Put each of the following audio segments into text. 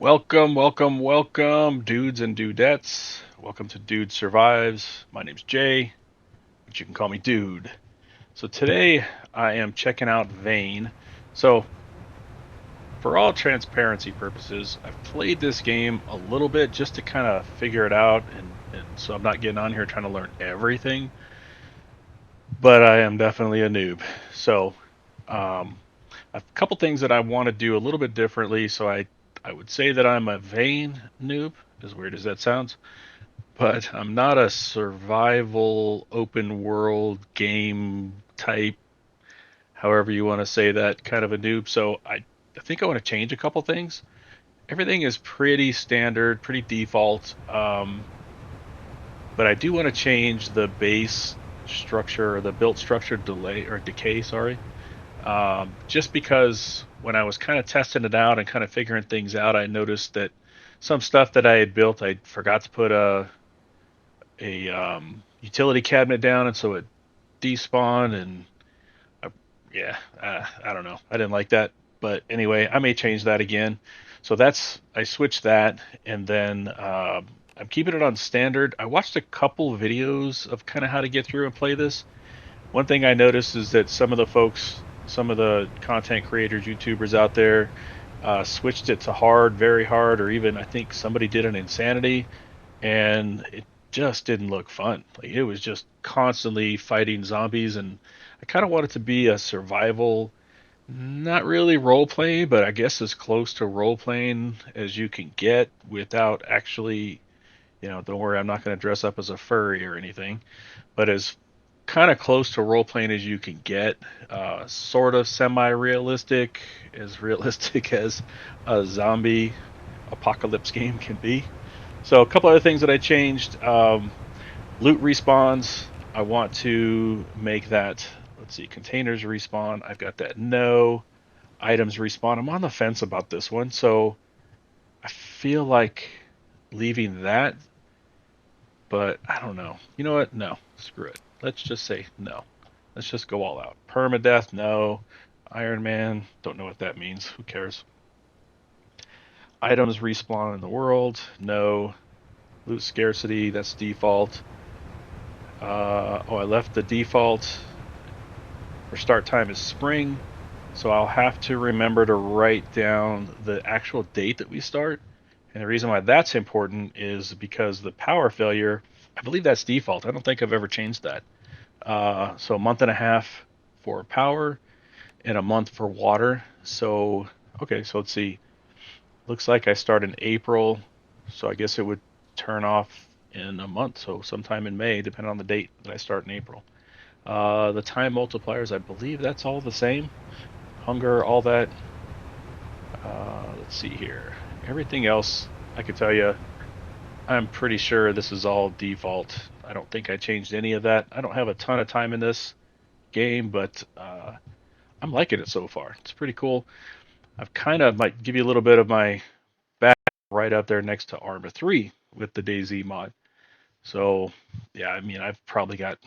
Welcome, welcome, welcome, dudes and dudettes. Welcome to Dude Survives. My name's Jay, but you can call me Dude. So today I am checking out Vane. So, for all transparency purposes, I've played this game a little bit just to kind of figure it out, and so I'm not getting on here trying to learn everything, but I am definitely a noob. So, um, a couple things that I want to do a little bit differently. So, I would say that I'm a Vane noob, as weird as that sounds. But I'm not a survival open world game type, however you want to say that, kind of a noob. So I think I want to change a couple things. Everything is pretty standard, pretty default, but I do want to change the base structure or the built structure delay or decay, sorry. Just because when I was kind of testing it out and kind of figuring things out, I noticed that some stuff that I had built, I forgot to put a utility cabinet down, and so it despawned. And I, yeah, I don't know. I didn't like that, but anyway, I may change that again. So I switched that, and then I'm keeping it on standard. I watched a couple videos of kind of how to get through and play this. One thing I noticed is that some of the folks, some of the content creators, YouTubers out there, switched it to hard, very hard, or even I think somebody did an insanity, and it just didn't look fun. Like it was just constantly fighting zombies, and I kind of wanted to be a survival, not really role playing, but I guess as close to role playing as you can get without actually, don't worry, I'm not going to dress up as a furry or anything, but as kind of close to role playing as you can get, sort of semi realistic, as realistic as a zombie apocalypse game can be. So a couple other things that I changed. Loot respawns. I want to make that. Let's see. Containers respawn. I've got that. No. Items respawn. I'm on the fence about this one. So I feel like leaving that, but I don't know. You know what? No. Screw it. Let's just say no. Let's just go all out. Permadeath. No. Iron Man. Don't know what that means. Who cares? Items respawn in the world. No. Loot scarcity. That's default. I left the default for start time is spring, so I'll have to remember to write down the actual date that we start. And the reason why that's important is because the power failure, I believe that's default. I don't think I've ever changed that. So a month and a half for power and a month for water. So, okay, so let's see. Looks like I start in April, so I guess it would turn off in a month, so sometime in May, depending on the date that I start in April. The time multipliers, I believe that's all the same. Hunger, all that. Let's see here. Everything else, I could tell you, I'm pretty sure this is all default. I don't think I changed any of that. I don't have a ton of time in this game, but I'm liking it so far. It's pretty cool. I've kind of might give you a little bit of my back right up there next to Arma 3 with the DayZ mod. So, yeah, I mean, I've probably got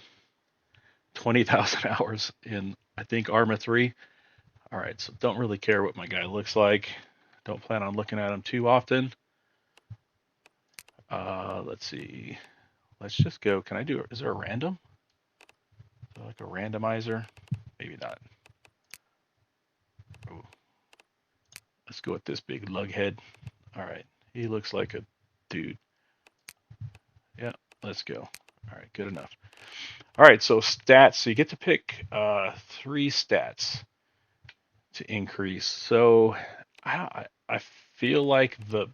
20,000 hours in, I think, Arma 3. All right, so don't really care what my guy looks like. Don't plan on looking at him too often. Let's see. Let's just go. Can I do? Is there a random? Like a randomizer? Maybe not. Ooh, let's go with this big lug head. All right, he looks like a dude. Yeah, let's go. All right, good enough. All right, so stats. So you get to pick three stats to increase. So I feel like the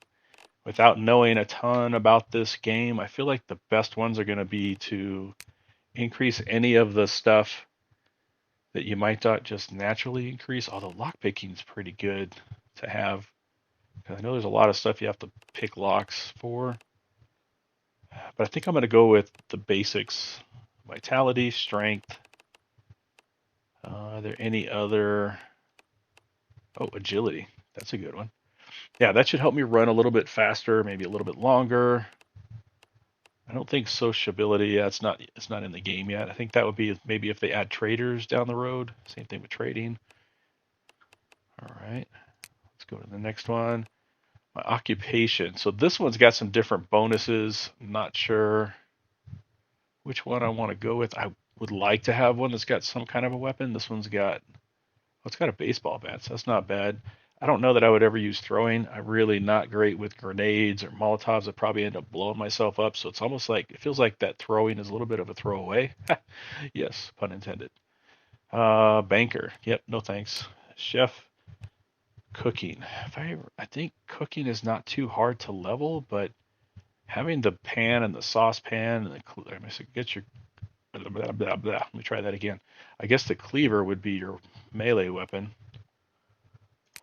without knowing a ton about this game, I feel like the best ones are going to be to increase any of the stuff that you might not just naturally increase. Although lockpicking is pretty good to have. I know there's a lot of stuff you have to pick locks for, but I think I'm going to go with the basics: vitality, strength. Are there any other? Oh, agility. That's a good one. Yeah, that should help me run a little bit faster, maybe a little bit longer. I don't think sociability. Yeah, it's not in the game yet. I think that would be maybe if they add traders down the road. Same thing with trading. All right, let's go to the next one. My occupation. So this one's got some different bonuses. Not sure which one I want to go with. I would like to have one that's got some kind of a weapon. This one's got, well, it's got a baseball bat, so that's not bad. I don't know that I would ever use throwing. I'm really not great with grenades or Molotovs. I'd probably end up blowing myself up. So it's almost like, it feels like that throwing is a little bit of a throwaway. Yes, pun intended. Banker. Yep, no thanks. Chef, cooking. I think cooking is not too hard to level, but having the pan and the saucepan and I mean, so get your blah, blah, blah, blah. Let me try that again. I guess the cleaver would be your melee weapon,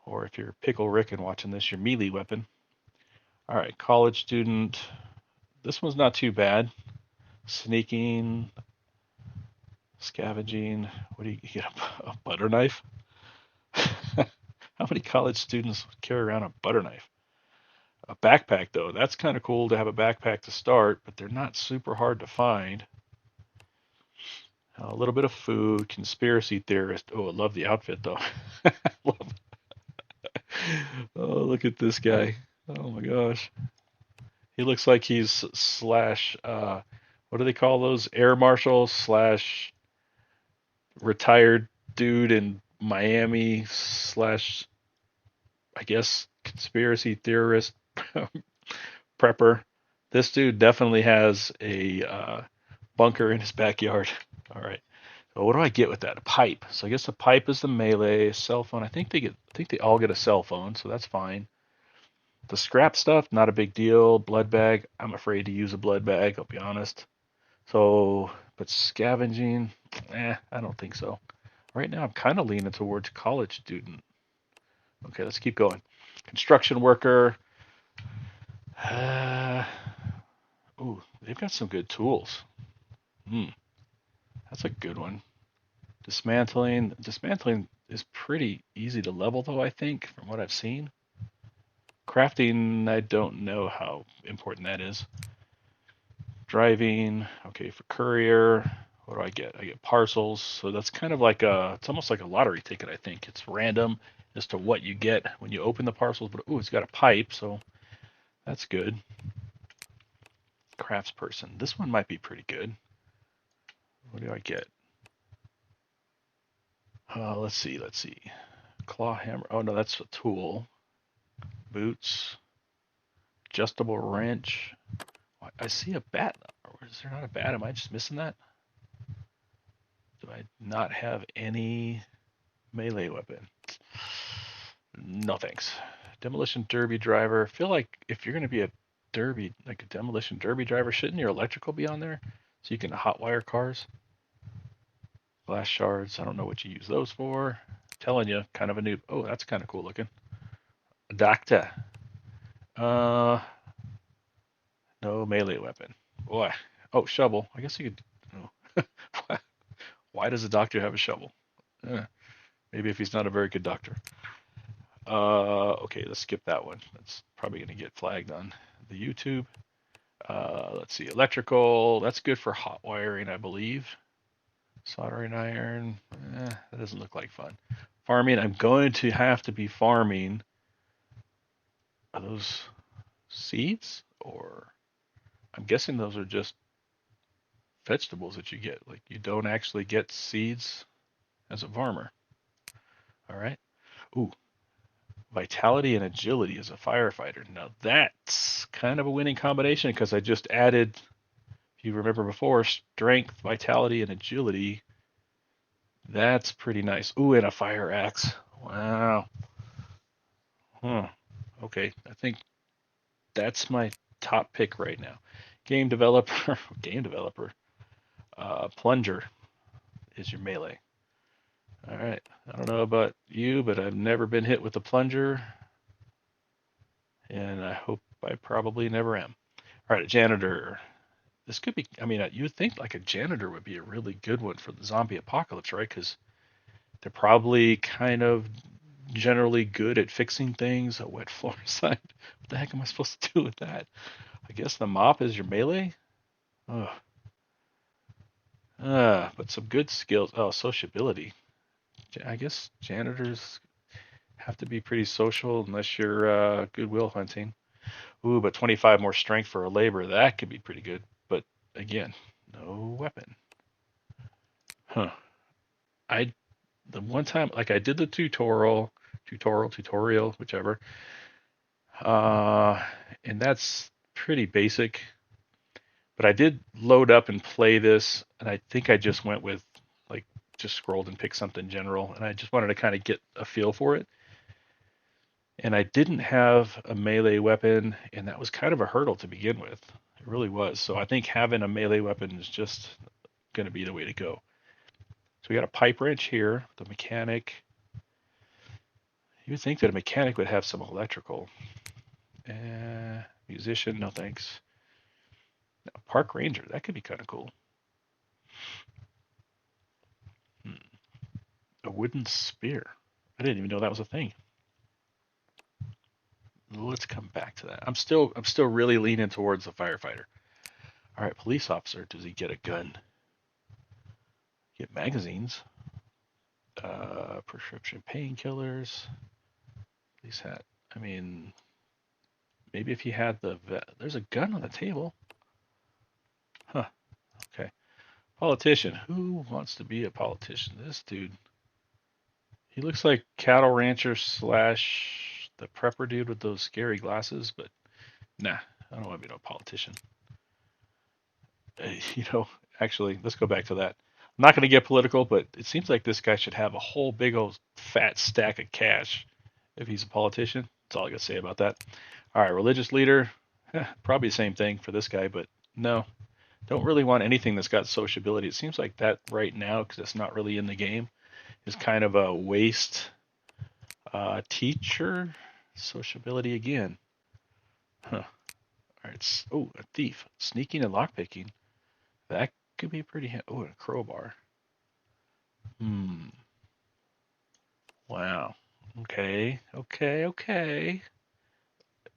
or if you're Pickle Rick and watching this, your melee weapon. All right, college student. This one's not too bad. Sneaking, scavenging. What do you get? A butter knife? How many college students carry around a butter knife? A backpack, though. That's kind of cool to have a backpack to start, but they're not super hard to find. A little bit of food, conspiracy theorist. Oh, I love the outfit though. Love- oh, look at this guy. Oh my gosh. He looks like he's slash what do they call those? Air marshal slash retired dude in Miami slash I guess conspiracy theorist prepper. This dude definitely has a bunker in his backyard. All right. So what do I get with that? A pipe. So I guess a pipe is the melee. Cell phone. I think they all get a cell phone, so that's fine. The scrap stuff, not a big deal. Blood bag. I'm afraid to use a blood bag. I'll be honest. So, but scavenging, I don't think so. Right now, I'm kind of leaning towards college student. Okay, let's keep going. Construction worker. Uh, ooh, they've got some good tools. Hmm, that's a good one. Dismantling. Dismantling is pretty easy to level, though, I think, from what I've seen. Crafting, I don't know how important that is. Driving, okay, for courier, what do I get? I get parcels. So that's kind of like it's almost like a lottery ticket, I think. It's random as to what you get when you open the parcels, but ooh, it's got a pipe, so that's good. Craftsperson. This one might be pretty good. What do I get? Let's see. Claw hammer. Oh no, that's a tool. Boots. Adjustable wrench. I see a bat. Or is there not a bat? Am I just missing that? Do I not have any melee weapon? No thanks. Demolition derby driver. I feel like if you're going to be a derby, like a demolition derby driver, shouldn't your electrical be on there so you can hotwire cars? Glass shards. I don't know what you use those for. Telling you, kind of a noob. Oh, that's kind of cool looking. Doctor. Uh, no melee weapon. Boy. Oh, shovel. I guess you could. Oh. Why does a doctor have a shovel? Eh, maybe if he's not a very good doctor. Okay, let's skip that one. That's probably going to get flagged on the YouTube. Let's see, electrical. That's good for hot wiring, I believe. Soldering iron. That doesn't look like fun. Farming. I'm going to have to be farming. Are those seeds or? I'm guessing those are just vegetables that you get. Like you don't actually get seeds as a farmer. All right. Ooh, vitality and agility as a firefighter. Now that's kind of a winning combination because I just added, if you remember before, strength, vitality, and agility. That's pretty nice. Ooh, and a fire axe. Wow. Huh. Okay, I think that's my top pick right now. Game developer, game developer. Plunger is your melee. All right. I don't know about you, but I've never been hit with a plunger, and I hope I probably never am. All right, a janitor. This could be, I mean, you would think like a janitor would be a really good one for the zombie apocalypse, right? Because they're probably kind of generally good at fixing things. A wet floor sign. What the heck am I supposed to do with that? I guess the mop is your melee? Ugh. But some good skills. Oh, sociability. I guess janitors Have to be pretty social unless you're goodwill hunting. Ooh, but 25 more strength for a labor. That could be pretty good. But again, no weapon. Huh. I the one time like I did the tutorial, whichever. Uh, and that's pretty basic. But I did load up and play this, and I think I just went with like just scrolled and picked something general, and I just wanted to kind of get a feel for it. And I didn't have a melee weapon, and that was kind of a hurdle to begin with. It really was. So I think having a melee weapon is just going to be the way to go. So we got a pipe wrench here, the mechanic. You would think that a mechanic would have some electrical. Musician, no thanks. A park ranger, that could be kind of cool. Hmm. A wooden spear. I didn't even know that was a thing. Let's come back to that. I'm still really leaning towards the firefighter. All right, police officer. Does he get a gun? Get magazines. Prescription painkillers. Police hat. I mean, maybe if he had there's a gun on the table. Huh. Okay. Politician. Who wants to be a politician? This dude. He looks like cattle rancher slash the prepper dude with those scary glasses, but nah, I don't want to be no politician. You know, actually, let's go back to that. I'm not going to get political, but it seems like this guy should have a whole big old fat stack of cash if he's a politician. That's all I got to say about that. All right, religious leader, probably the same thing for this guy, but no, don't really want anything that's got sociability. It seems like that right now, because it's not really in the game, is kind of a waste. Teacher, sociability again. Huh. All right. Oh, a thief, sneaking and lockpicking. That could be pretty. Oh, and a crowbar. Hmm. Wow. Okay. Okay. Okay.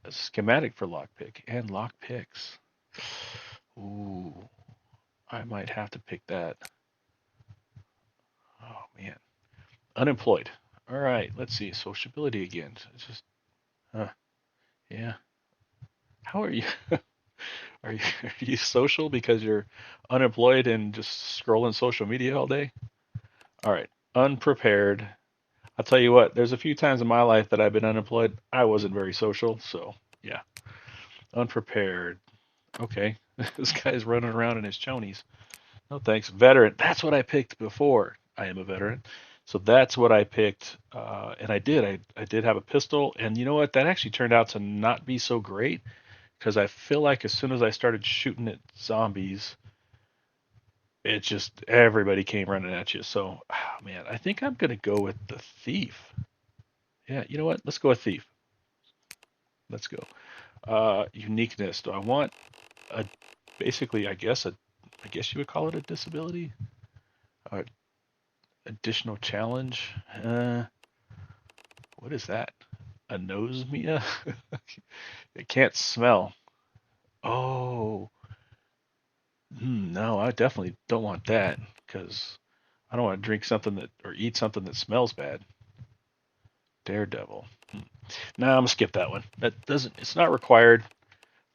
A schematic for lockpick and lockpicks. Ooh, I might have to pick that. Oh man. Unemployed. All right. Let's see. Sociability again. It's just. Yeah. How are you? Are you social because you're unemployed and just scrolling social media all day? All right. Unprepared. I'll tell you what, there's a few times in my life that I've been unemployed. I wasn't very social, so yeah. Unprepared. Okay. This guy's running around in his chonies. No thanks. Veteran. That's what I picked before. I am a veteran. So that's what I picked. And I did. I did have a pistol. And you know what? That actually turned out to not be so great because I feel like as soon as I started shooting at zombies, it just everybody came running at you. So, oh, man, I think I'm gonna go with the thief. Yeah, you know what? Let's go with thief. Let's go. Uniqueness. Do I want a basically? I guess you would call it a disability. Uh, Additional challenge. What is that? Anosmia? It can't smell. Oh, no, I definitely don't want that because I don't want to drink something that or eat something that smells bad. Daredevil. No, I'm gonna skip that one. That doesn't. It's not required.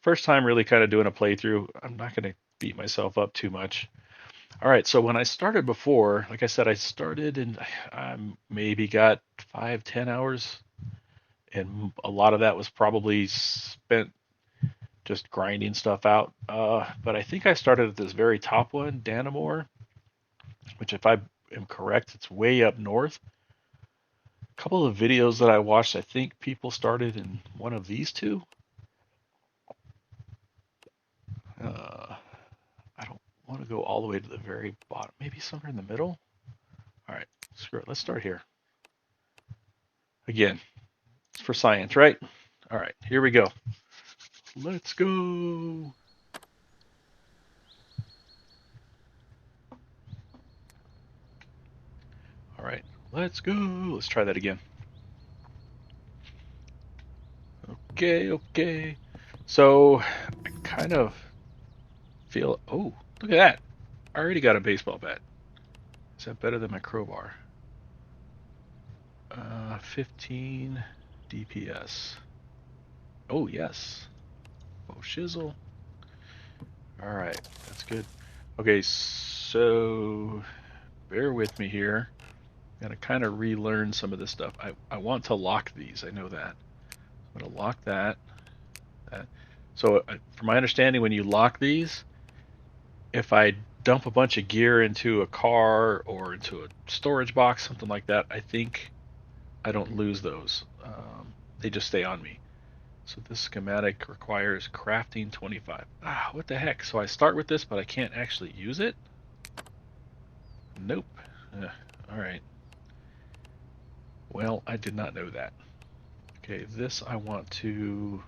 First time really kind of doing a playthrough. I'm not gonna beat myself up too much. All right. So when I started before, like I said, I started and I maybe got 5, 10 hours, and a lot of that was probably spent just grinding stuff out. But I think I started at this very top one, Danamore, which if I am correct, it's way up north. A couple of videos that I watched, I think people started in one of these two. Uh, I don't want to go all the way to the very bottom. Maybe somewhere in the middle. All right, screw it. Let's start here. Again, it's for science, right? All right, here we go. Let's go. All right, let's go. Let's try that again. Okay, okay. So I kind of feel. Oh, look at that. I already got a baseball bat. Is that better than my crowbar? 15 DPS. Oh, yes. Oh, shizzle. All right, that's good. Okay, so bear with me here. Gotta kind of relearn some of this stuff. I want to lock these. I know that. I'm gonna lock that. That. So, from my understanding, when you lock these, if I dump a bunch of gear into a car or into a storage box, something like that, I think I don't lose those. They just stay on me. So this schematic requires crafting 25. Ah, what the heck? So I start with this, but I can't actually use it? Nope. All right. Well, I did not know that. Okay, this I want to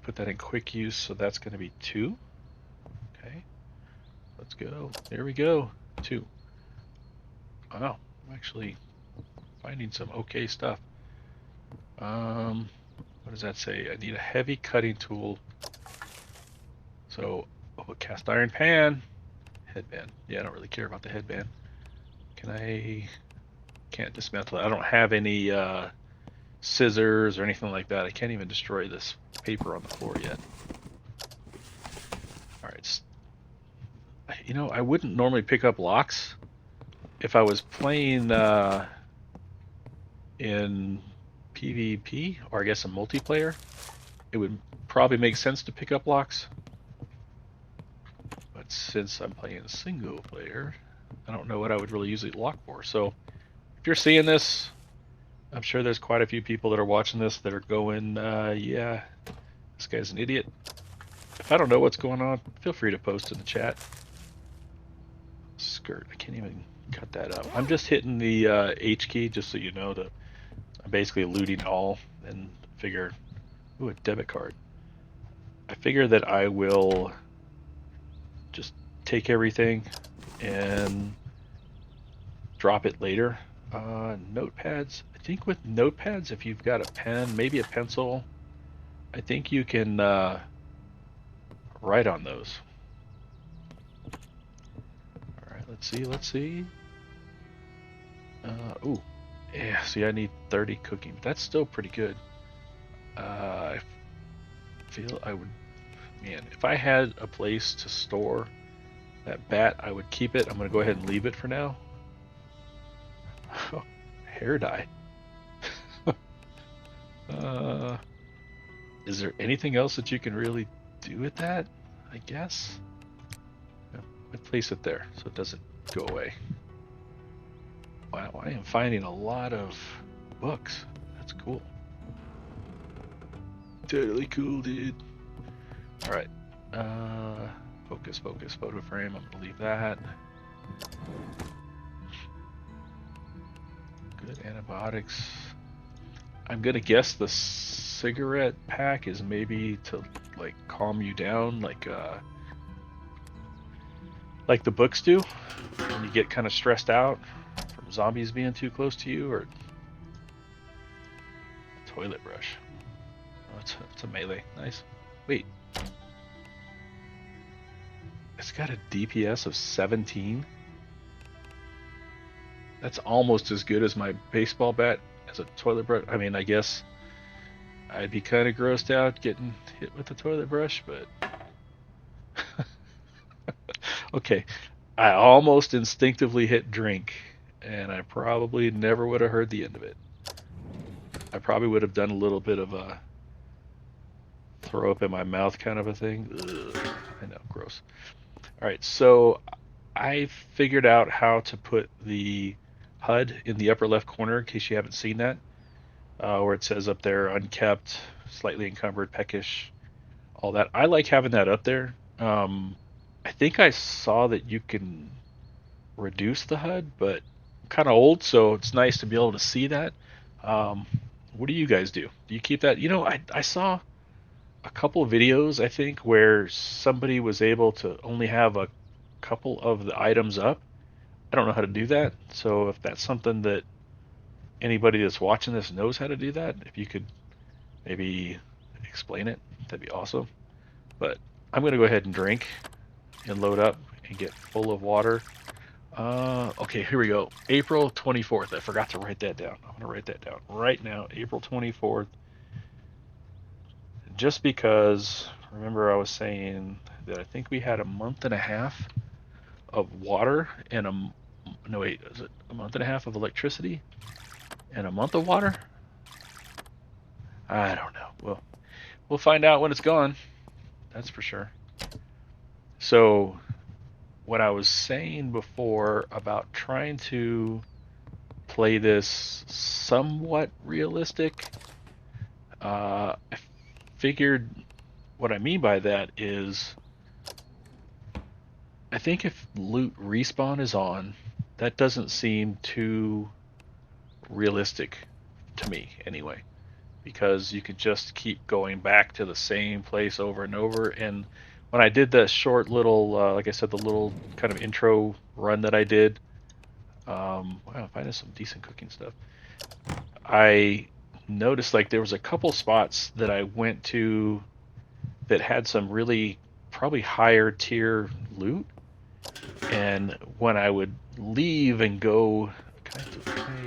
put that in quick use, so that's going to be 2. Okay, let's go. There we go. 2. Wow, I'm actually finding some okay stuff. What does that say? I need a heavy cutting tool. So, a cast iron pan, headband. Yeah, I don't really care about the headband. Can't dismantle it. I don't have any scissors or anything like that. I can't even destroy this paper on the floor yet. All right. I wouldn't normally pick up locks if I was playing in PvP, or I guess a multiplayer. It would probably make sense to pick up locks. But since I'm playing single player, I don't know what I would really use a lock for. So if you're seeing this, I'm sure there's quite a few people that are watching this that are going, yeah, this guy's an idiot. If I don't know what's going on, feel free to post in the chat. Skirt, I can't even cut that up. I'm just hitting the H key, just so you know, I'm basically looting all, and figure, ooh, a debit card. I figure that I will just take everything and drop it later. Notepads, I think with notepads, if you've got a pen, maybe a pencil, I think you can write on those. All right, let's see. Ooh, yeah, see, I need 30 cooking. That's still pretty good. I feel I would, man, if I had a place to store that bat, I would keep it. I'm going to go ahead and leave it for now. Oh, hair dye. uh, is there anything else that you can really do with that? I guess. No, I place it there so it doesn't go away. Wow, I am finding a lot of books. That's cool. Totally cool, dude. All right. Focus, photo frame. I'm gonna leave that. Good antibiotics. I'm gonna guess the cigarette pack is maybe to like calm you down, like the books do when you get kind of stressed out from zombies being too close to you, or toilet brush. Oh, it's a melee. Nice. Wait. It's got a DPS of 17. That's almost as good as my baseball bat as a toilet brush. I mean, I guess I'd be kind of grossed out getting hit with the toilet brush, but okay. I almost instinctively hit drink, and I probably never would have heard the end of it. I probably would have done a little bit of a throw up in my mouth kind of a thing. Ugh, I know, gross. All right, so I figured out how to put the HUD in the upper left corner in case you haven't seen that, where it says up there unkept, slightly encumbered, peckish, all that. I like having that up there. I think I saw that you can reduce the HUD, but I'm kind of old, so it's nice to be able to see that. Um, what do you guys do? Do you keep that? I saw a couple of videos, I think, where somebody was able to only have a couple of the items up. I don't know how to do that, so if that's something that anybody that's watching this knows how to do that, if you could maybe explain it, that'd be awesome. But I'm going to go ahead and drink and load up and get full of water. Okay, here we go. April 24th. I forgot to write that down. I'm going to write that down right now. April 24th. Just because, remember I was saying that I think we had a month and a half of water and no wait, is it a month and a half of electricity and a month of water? I don't know. We'll find out when it's gone. That's for sure. So, what I was saying before about trying to play this somewhat realistic, I figured what I mean by that is I think if loot respawn is on, that doesn't seem too realistic to me anyway, because you could just keep going back to the same place over and over. And when I did the short little, like I said, the little kind of intro run that I did, wow, finding some decent cooking stuff. I noticed like there was a couple spots that I went to that had some really probably higher tier loot, and when I would leave and go, can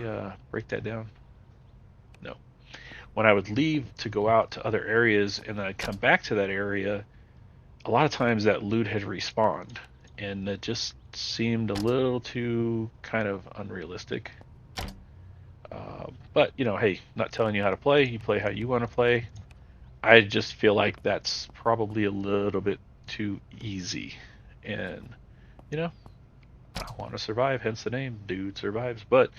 I break that down? No. When I would leave to go out to other areas and then I'd come back to that area, a lot of times that loot had respawned, and it just seemed a little too kind of unrealistic. But you know, hey, not telling you how to play. You play how you want to play. I just feel like that's probably a little bit too easy, and you know, I want to survive. Hence the name, Dude Survives. But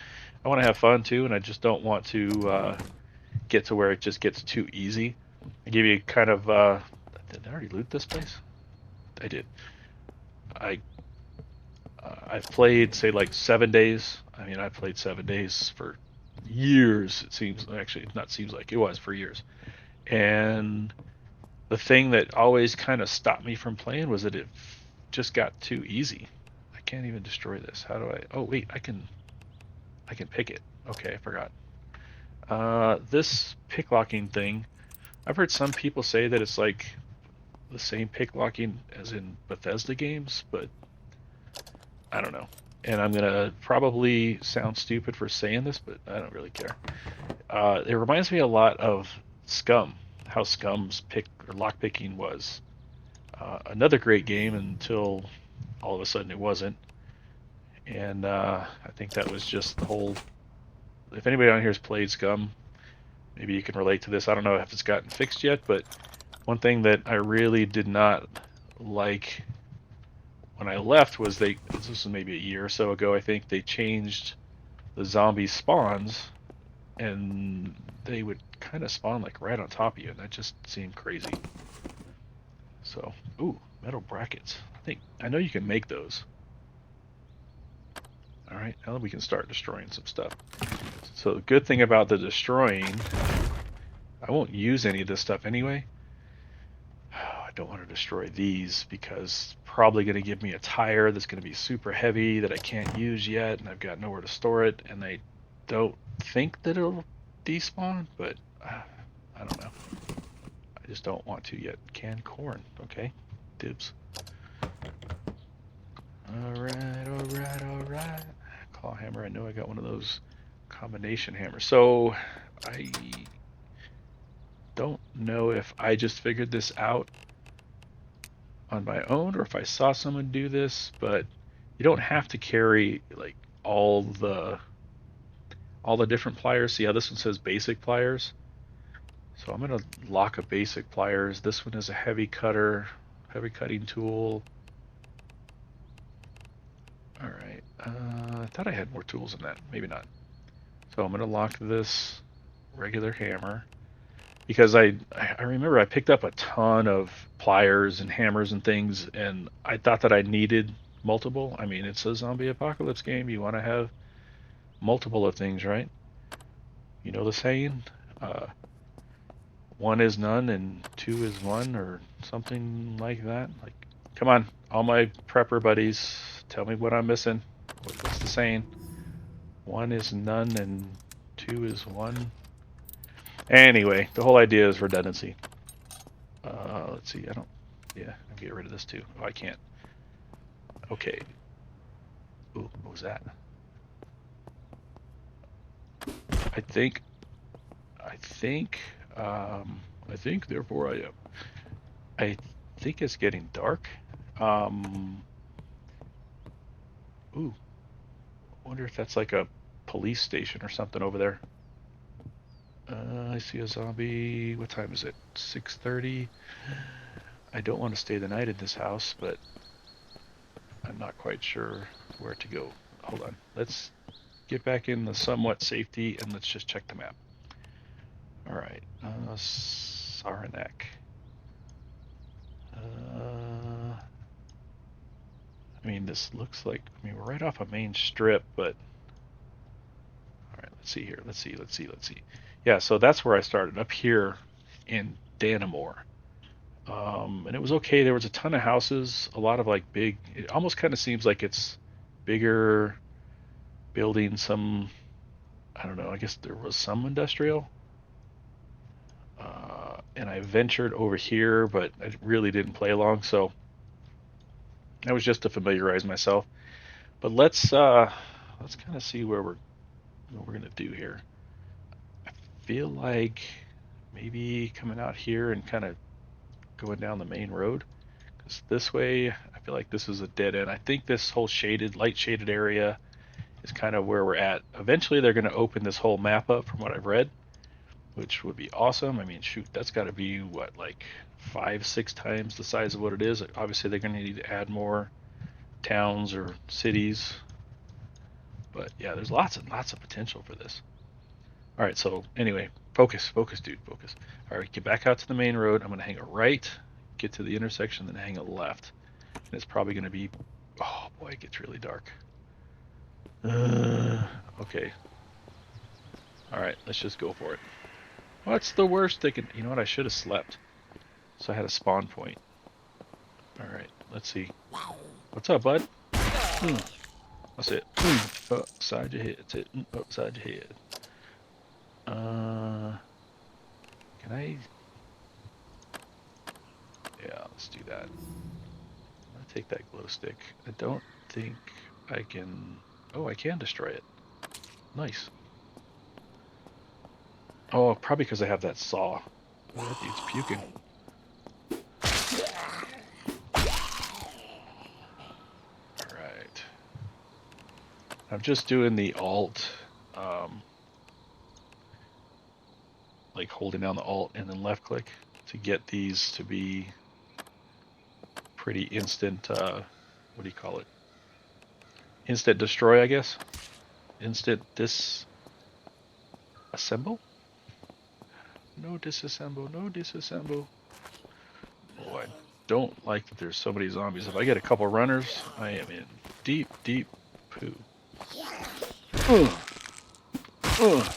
I want to have fun too, and I just don't want to get to where it just gets too easy. I give you kind of. Did I already loot this place? I did. I I've played say like 7 days. I mean, I played 7 days for years. It seems actually not seems like it was for years. And the thing that always kind of stopped me from playing was that it just got too easy. I can't even destroy this. How do I? Oh wait, I can pick it. Okay, I forgot. This pick locking thing. I've heard some people say that it's like the same pick locking as in Bethesda games, but I don't know. And I'm gonna probably sound stupid for saying this, but I don't really care. It reminds me a lot of Scum, how Scum's pick or lock picking was. Another great game until all of a sudden it wasn't. And I think that was just the whole. If anybody on here has played Scum, maybe you can relate to this. I don't know if it's gotten fixed yet, but one thing that I really did not like when I left was this was maybe a year or so ago, I think, they changed the zombie spawns, and they would kind of spawn like right on top of you, and that just seemed crazy. So, ooh, metal brackets. I know you can make those. All right, now we can start destroying some stuff. So the good thing about the destroying, I won't use any of this stuff anyway. I don't want to destroy these because it's probably going to give me a tire that's going to be super heavy that I can't use yet, and I've got nowhere to store it, and I don't think that it'll despawn, but I don't know. I just don't want to yet. Canned corn, okay. Dibs. Alright, alright, alright. Claw hammer, I know I got one of those combination hammers. So, I don't know if I just figured this out on my own or if I saw someone do this, but you don't have to carry like all the different pliers. See how this one says basic pliers? So I'm gonna lock a basic pliers. This one is a heavy cutter, heavy cutting tool. All right. I thought I had more tools than that. Maybe not. So I'm gonna lock this regular hammer because I remember I picked up a ton of pliers and hammers and things, and I thought that I needed multiple. I mean, it's a zombie apocalypse game. You want to have multiple of things, right? You know the saying, uh, one is none and two is one, or something like that. Like, come on, all my prepper buddies, tell me what I'm missing. What's the saying? One is none and two is one. Anyway, the whole idea is redundancy. Let's see, I don't. Yeah, I'll get rid of this too. Oh, I can't. Okay. Ooh, what was that? I think, I think, I think, therefore I am. I think it's getting dark. Um, ooh, wonder if that's like a police station or something over there. I see a zombie. What time is it? 6:30. I don't want to stay the night in this house, but I'm not quite sure where to go. Hold on. Let's get back in the somewhat safety and let's just check the map. All right. Saranac. I mean, this looks like, I mean, we're right off a main strip, but all right, let's see here. Let's see. Yeah, so that's where I started, up here in Dannemore. And it was okay. There was a ton of houses, a lot of like big, it almost kind of seems like it's bigger buildings, some, I don't know, I guess there was some industrial. And I ventured over here, but I really didn't play along, so that was just to familiarize myself. But let's kind of see what we're gonna do here. I feel like maybe coming out here and kind of going down the main road, because this way I feel like this is a dead end. I think this whole shaded, light shaded area is kind of where we're at. Eventually they're going to open this whole map up from what I've read, which would be awesome. I mean, shoot, that's got to be what, like 5, 6 times the size of what it is. Obviously they're going to need to add more towns or cities, but yeah, there's lots and lots of potential for this. All right, so anyway, focus, dude, focus. All right, get back out to the main road. I'm going to hang a right, get to the intersection, then hang a left. And it's probably going to be, oh boy, it gets really dark. Okay. All right, let's just go for it. What's the worst they can, you know what, I should have slept. So I had a spawn point. All right, let's see. What's up, bud? That's it. Upside your head. That's it. Upside your head. Can I? Yeah, let's do that. I'm gonna take that glow stick. I don't think I can. Oh, I can destroy it. Nice. Oh, probably because I have that saw. Oh, that dude's puking. All right. I'm just doing the alt, um, like holding down the alt and then left click to get these to be pretty instant. What do you call it? Instant destroy, I guess. Instant disassemble. No disassemble. No disassemble. Oh, I don't like that there's so many zombies. If I get a couple runners, I am in deep, deep poo. Ugh. Ugh.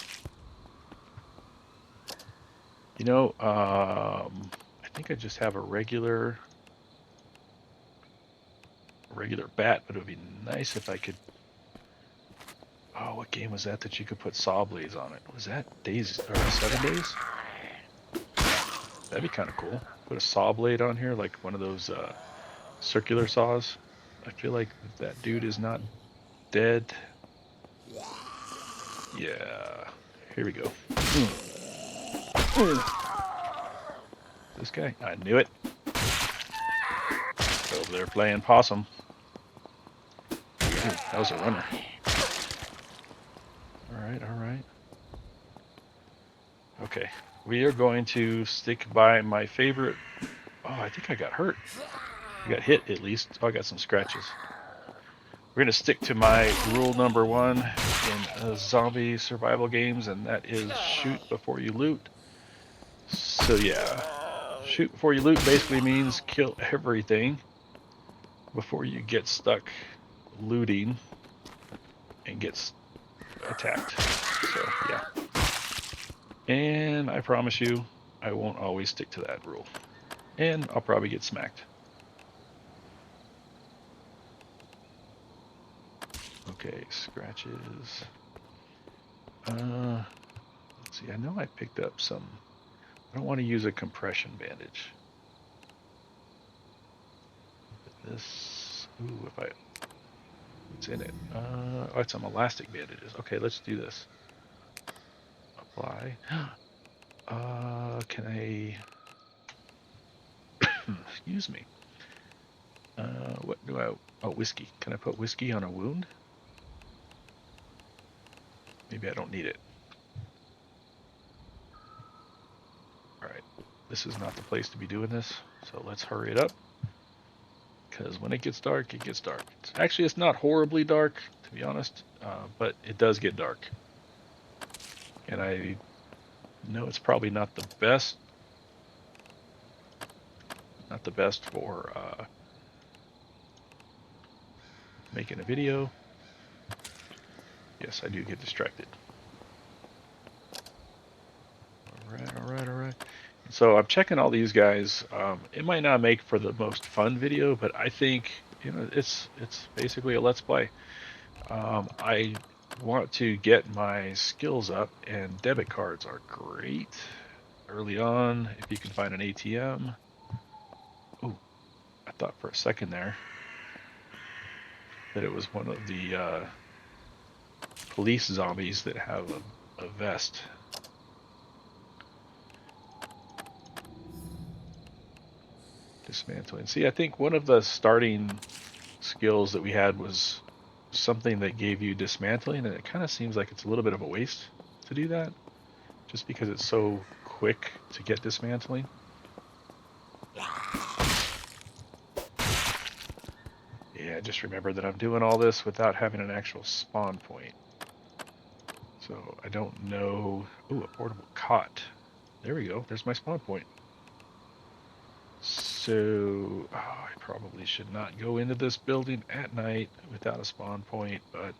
You know, I think I just have a regular bat, but it would be nice if I could. Oh, what game was that you could put saw blades on it? Was that Days or 7 Days? That'd be kind of cool. Put a saw blade on here, like one of those circular saws. I feel like that dude is not dead. Yeah. Here we go. This guy. I knew it. Over there playing possum. Ooh, that was a runner. All right. Okay. We are going to stick by my favorite. Oh, I think I got hurt. I got hit at least. Oh, I got some scratches. We're going to stick to my rule number one in zombie survival games, and that is shoot before you loot. So yeah, shoot before you loot basically means kill everything before you get stuck looting and get attacked. So yeah, and I promise you, I won't always stick to that rule, and I'll probably get smacked. Okay, scratches. Let's see. I know I picked up some. I don't want to use a compression bandage. This. Ooh, if I. What's in it? Oh, it's some elastic bandages. Okay, let's do this. Apply. Can I? Excuse me. What do I? Oh, whiskey. Can I put whiskey on a wound? Maybe I don't need it. All right. This is not the place to be doing this, so let's hurry it up. Because when it gets dark, it gets dark. Actually, it's not horribly dark, to be honest, but it does get dark. And I know it's probably not the best. Not the best for making a video. Yes, I do get distracted. All right. So I'm checking all these guys. It might not make for the most fun video, but I think it's basically a let's play. I want to get my skills up, and debit cards are great early on if you can find an ATM. Oh, I thought for a second there that it was one of the police zombies that have a vest. Dismantling. See, I think one of the starting skills that we had was something that gave you dismantling, and it kind of seems like it's a little bit of a waste to do that, just because it's so quick to get dismantling. Yeah, just remember that I'm doing all this without having an actual spawn point. So I don't know. Ooh, a portable cot. There we go. There's my spawn point. So I probably should not go into this building at night without a spawn point, but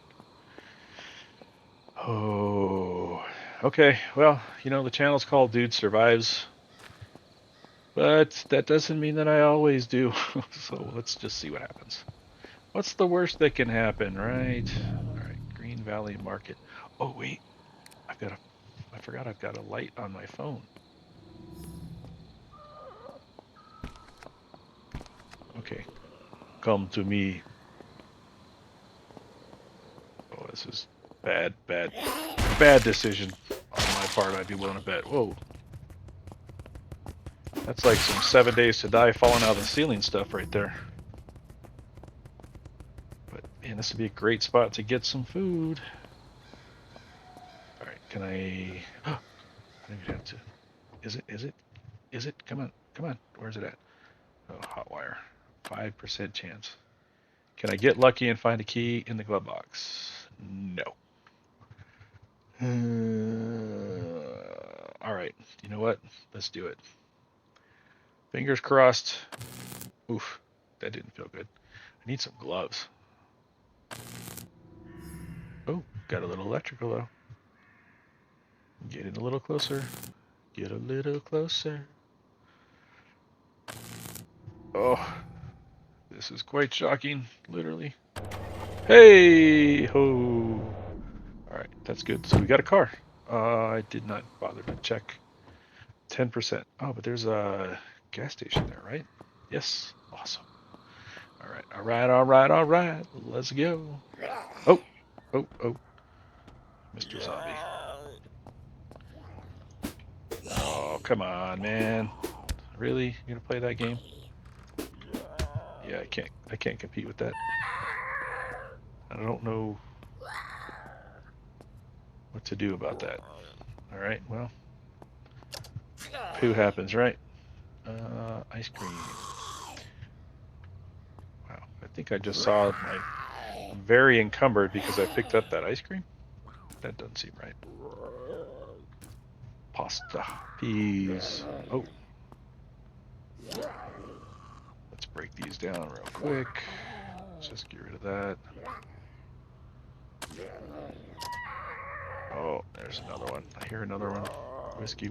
oh, okay. Well, the channel's called Dude Survives, but that doesn't mean that I always do. So let's just see what happens. What's the worst that can happen, right? All right, Green Valley Market. Oh wait, I forgot I've got a light on my phone. Okay, come to me. Oh, this is bad decision on my part. I'd be willing to bet. Whoa, that's like some 7 Days to Die falling out of the ceiling stuff right there. But man, this would be a great spot to get some food. All right, can I? I don't even have to. Is it? Come on. Where's it at? Oh, hot wire. 5% chance. Can I get lucky and find a key in the glove box? No. All right. You know what? Let's do it. Fingers crossed. Oof. That didn't feel good. I need some gloves. Oh, got a little electrical though. Getting a little closer. Get a little closer. Oh, this is quite shocking, literally. Hey ho! Alright, that's good. So we got a car. I did not bother to check. 10%. Oh, but there's a gas station there, right? Yes. Awesome. Alright. Let's go. Oh. Mr. Zombie. Oh, come on, man. Really? You gonna play that game? Yeah, I can't compete with that. I don't know what to do about that. Alright, well. Poo happens, right? Ice cream. Wow, I think I just saw my very encumbered because I picked up that ice cream. That doesn't seem right. Pasta, peas. Oh. Let's break these down real quick. Let's just get rid of that. Oh, there's another one. I hear another one. Whiskey.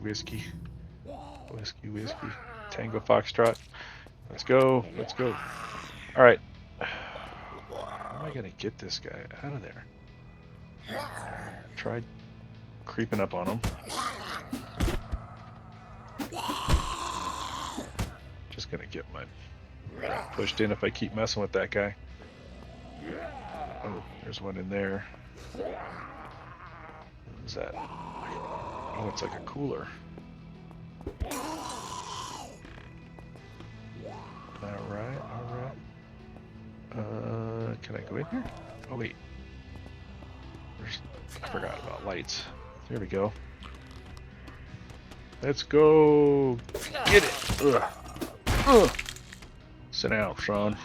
Tango Foxtrot. Let's go. All right. How am I gonna get this guy out of there? Tried creeping up on him. Just gonna get my pushed in if I keep messing with that guy. Oh, there's one in there. What is that? Oh, it's like a cooler. Alright, alright. Can I go in here? Oh, wait. I forgot about lights. There we go. Let's go. Get it. Ugh. Ugh. Sit down, Sean.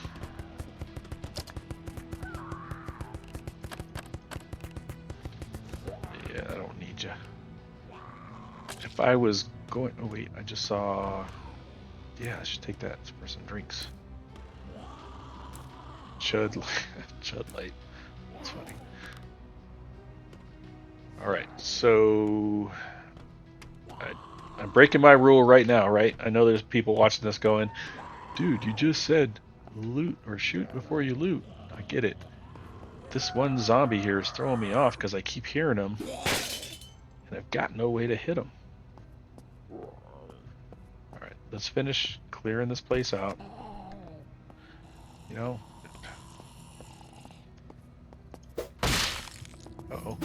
Yeah, I don't need you. If I was going... Oh, wait. I just saw... Yeah, I should take that for some drinks. Chud Light. That's funny. Alright, so... I'm breaking my rule right now, right? I know there's people watching this going, dude, you just said loot or shoot before you loot. I get it. This one zombie here is throwing me off because I keep hearing him, and I've got no way to hit him. Alright, let's finish clearing this place out. You know... Uh-oh.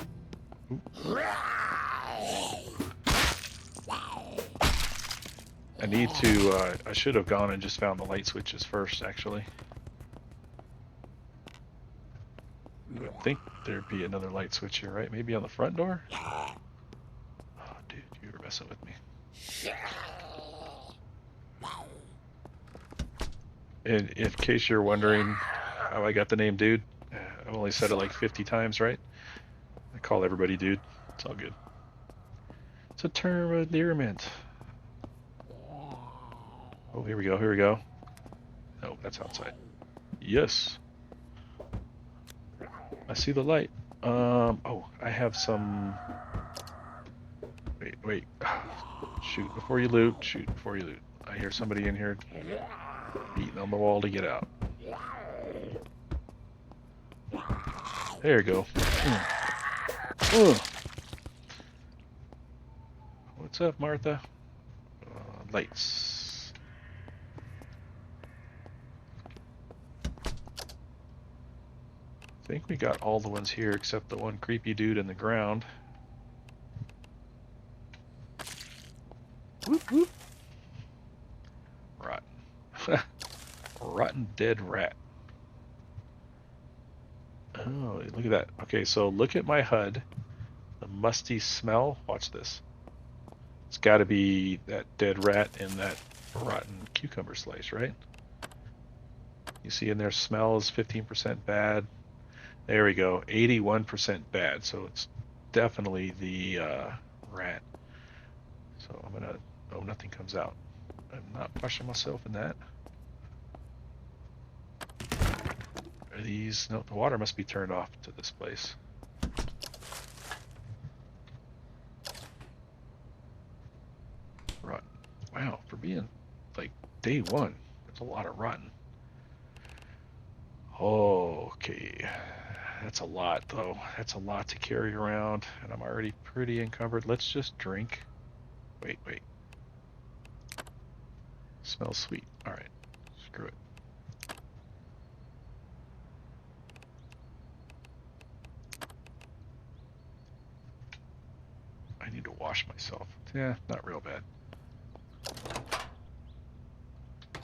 I need to, I should have gone and just found the light switches first, actually. I would think there'd be another light switch here, right? Maybe on the front door? Oh, dude, you were messing with me. And in case you're wondering how I got the name dude, I've only said it like 50 times, right? I call everybody dude. It's all good. It's a term of endearment. Oh, here we go, here we go. Oh, that's outside. Yes. I see the light. Oh, I have some... Wait. Shoot before you loot. Shoot before you loot. I hear somebody in here beating on the wall to get out. There you go. What's up, Martha? Lights. I think we got all the ones here except the one creepy dude in the ground. Whoop whoop. Rotten. Rotten dead rat. Oh, look at that. Okay, so look at my HUD. The musty smell. Watch this. It's got to be that dead rat and that rotten cucumber slice, right? You see in there, smell is 15% bad. There we go, 81% bad. So it's definitely the rat. So I'm gonna... Oh, nothing comes out. I'm not washing myself in that. Are these... No, the water must be turned off to this place. Rotten. Wow, for being like day one, there's a lot of rotten. Okay. That's a lot, though. That's a lot to carry around, and I'm already pretty encumbered. Let's just drink. Wait. Smells sweet. Alright. Screw it. I need to wash myself. Yeah, not real bad.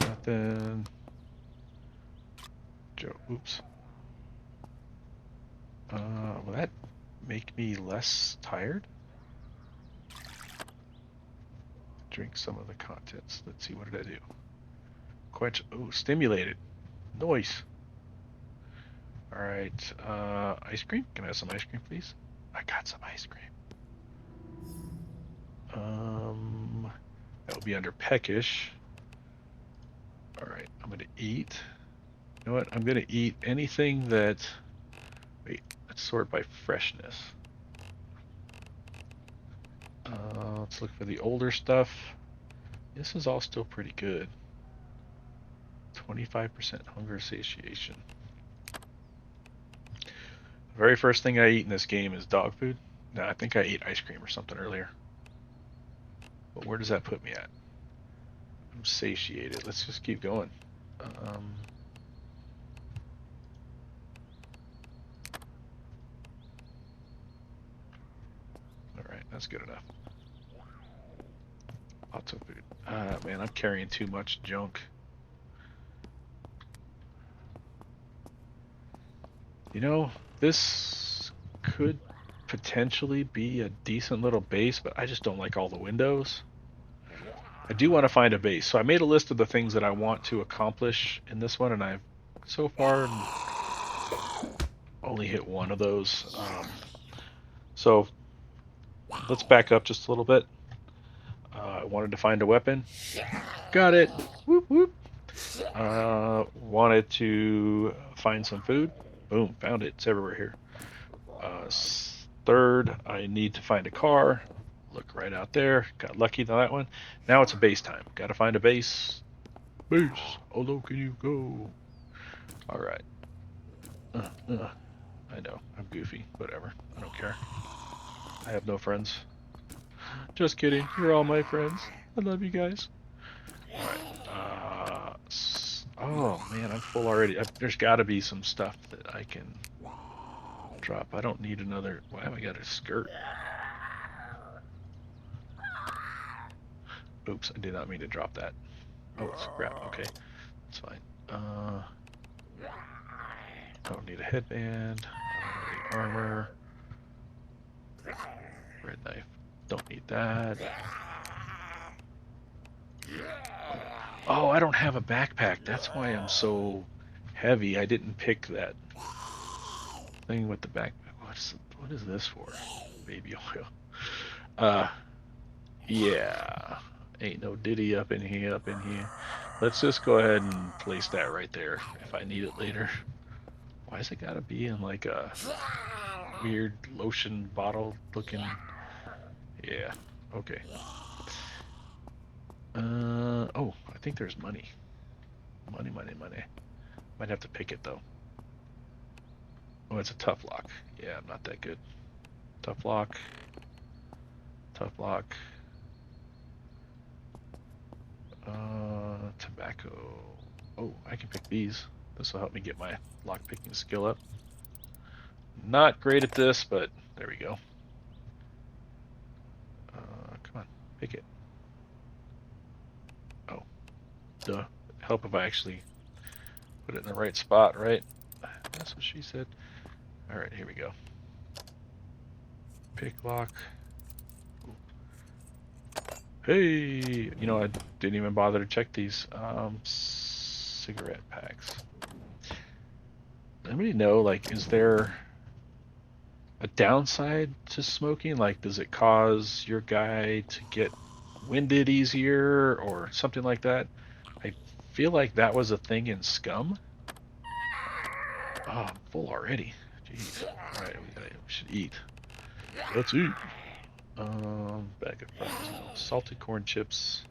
Nothing. Joe, oops. Will that make me less tired? Drink some of the contents. Let's see, what did I do? Quench. Oh, stimulated. Nice. Alright, ice cream? Can I have some ice cream, please? I got some ice cream. That will be under peckish. Alright, I'm gonna eat. You know what? I'm gonna eat anything that... Wait, let's sort by freshness. Let's look for the older stuff. This is all still pretty good. 25% hunger satiation. The very first thing I eat in this game is dog food. No, I think I ate ice cream or something earlier. But where does that put me at? I'm satiated. Let's just keep going. That's good enough. Lots of food. Man, I'm carrying too much junk. You know, this could potentially be a decent little base, but I just don't like all the windows. I do want to find a base. So I made a list of the things that I want to accomplish in this one, and I've so far only hit one of those. So let's back up just a little bit. I wanted to find a weapon. Got it. Whoop whoop. Wanted to find some food. Boom, found it. It's everywhere here. Third, I need to find a car. Look right out there. Got lucky on that one. Now it's a base time. Got to find a base. Base. How low can you go? All right. I know. I'm goofy. Whatever. I don't care. I have no friends. Just kidding. You're all my friends. I love you guys. All right. Oh man, I'm full already. There's got to be some stuff that I can drop. I don't need another. Why have I got a skirt? Oops, I did not mean to drop that. Oh, scrap. Okay, that's fine. Don't need a headband. I don't need armor. Red knife. Don't need that. Oh, I don't have a backpack. That's why I'm so heavy. I didn't pick that thing with the backpack. What is this for? Baby oil. Uh, yeah. Ain't no Diddy up in here, up in here. Let's just go ahead and place that right there if I need it later. Why has it gotta be in like a weird lotion bottle looking? Yeah. Okay. Oh, I think there's money. Money, money, money. Might have to pick it though. Oh, it's a tough lock. Yeah, I'm not that good. Tough lock. Tough lock. Tobacco. Oh, I can pick these. This will help me get my lock picking skill up. Not great at this, but there we go. Come on, pick it. Oh, duh. Help if I actually put it in the right spot, right? That's what she said. All right, here we go. Pick lock. Ooh. Hey, you know, I didn't even bother to check these. Cigarette packs. Anybody know, like, is there a downside to smoking? Like, does it cause your guy to get winded easier or something like that? I feel like that was a thing in Scum. Oh, I'm full already. Jeez. All right, we should eat. Let's eat. Bag of fries. No. Salted corn chips.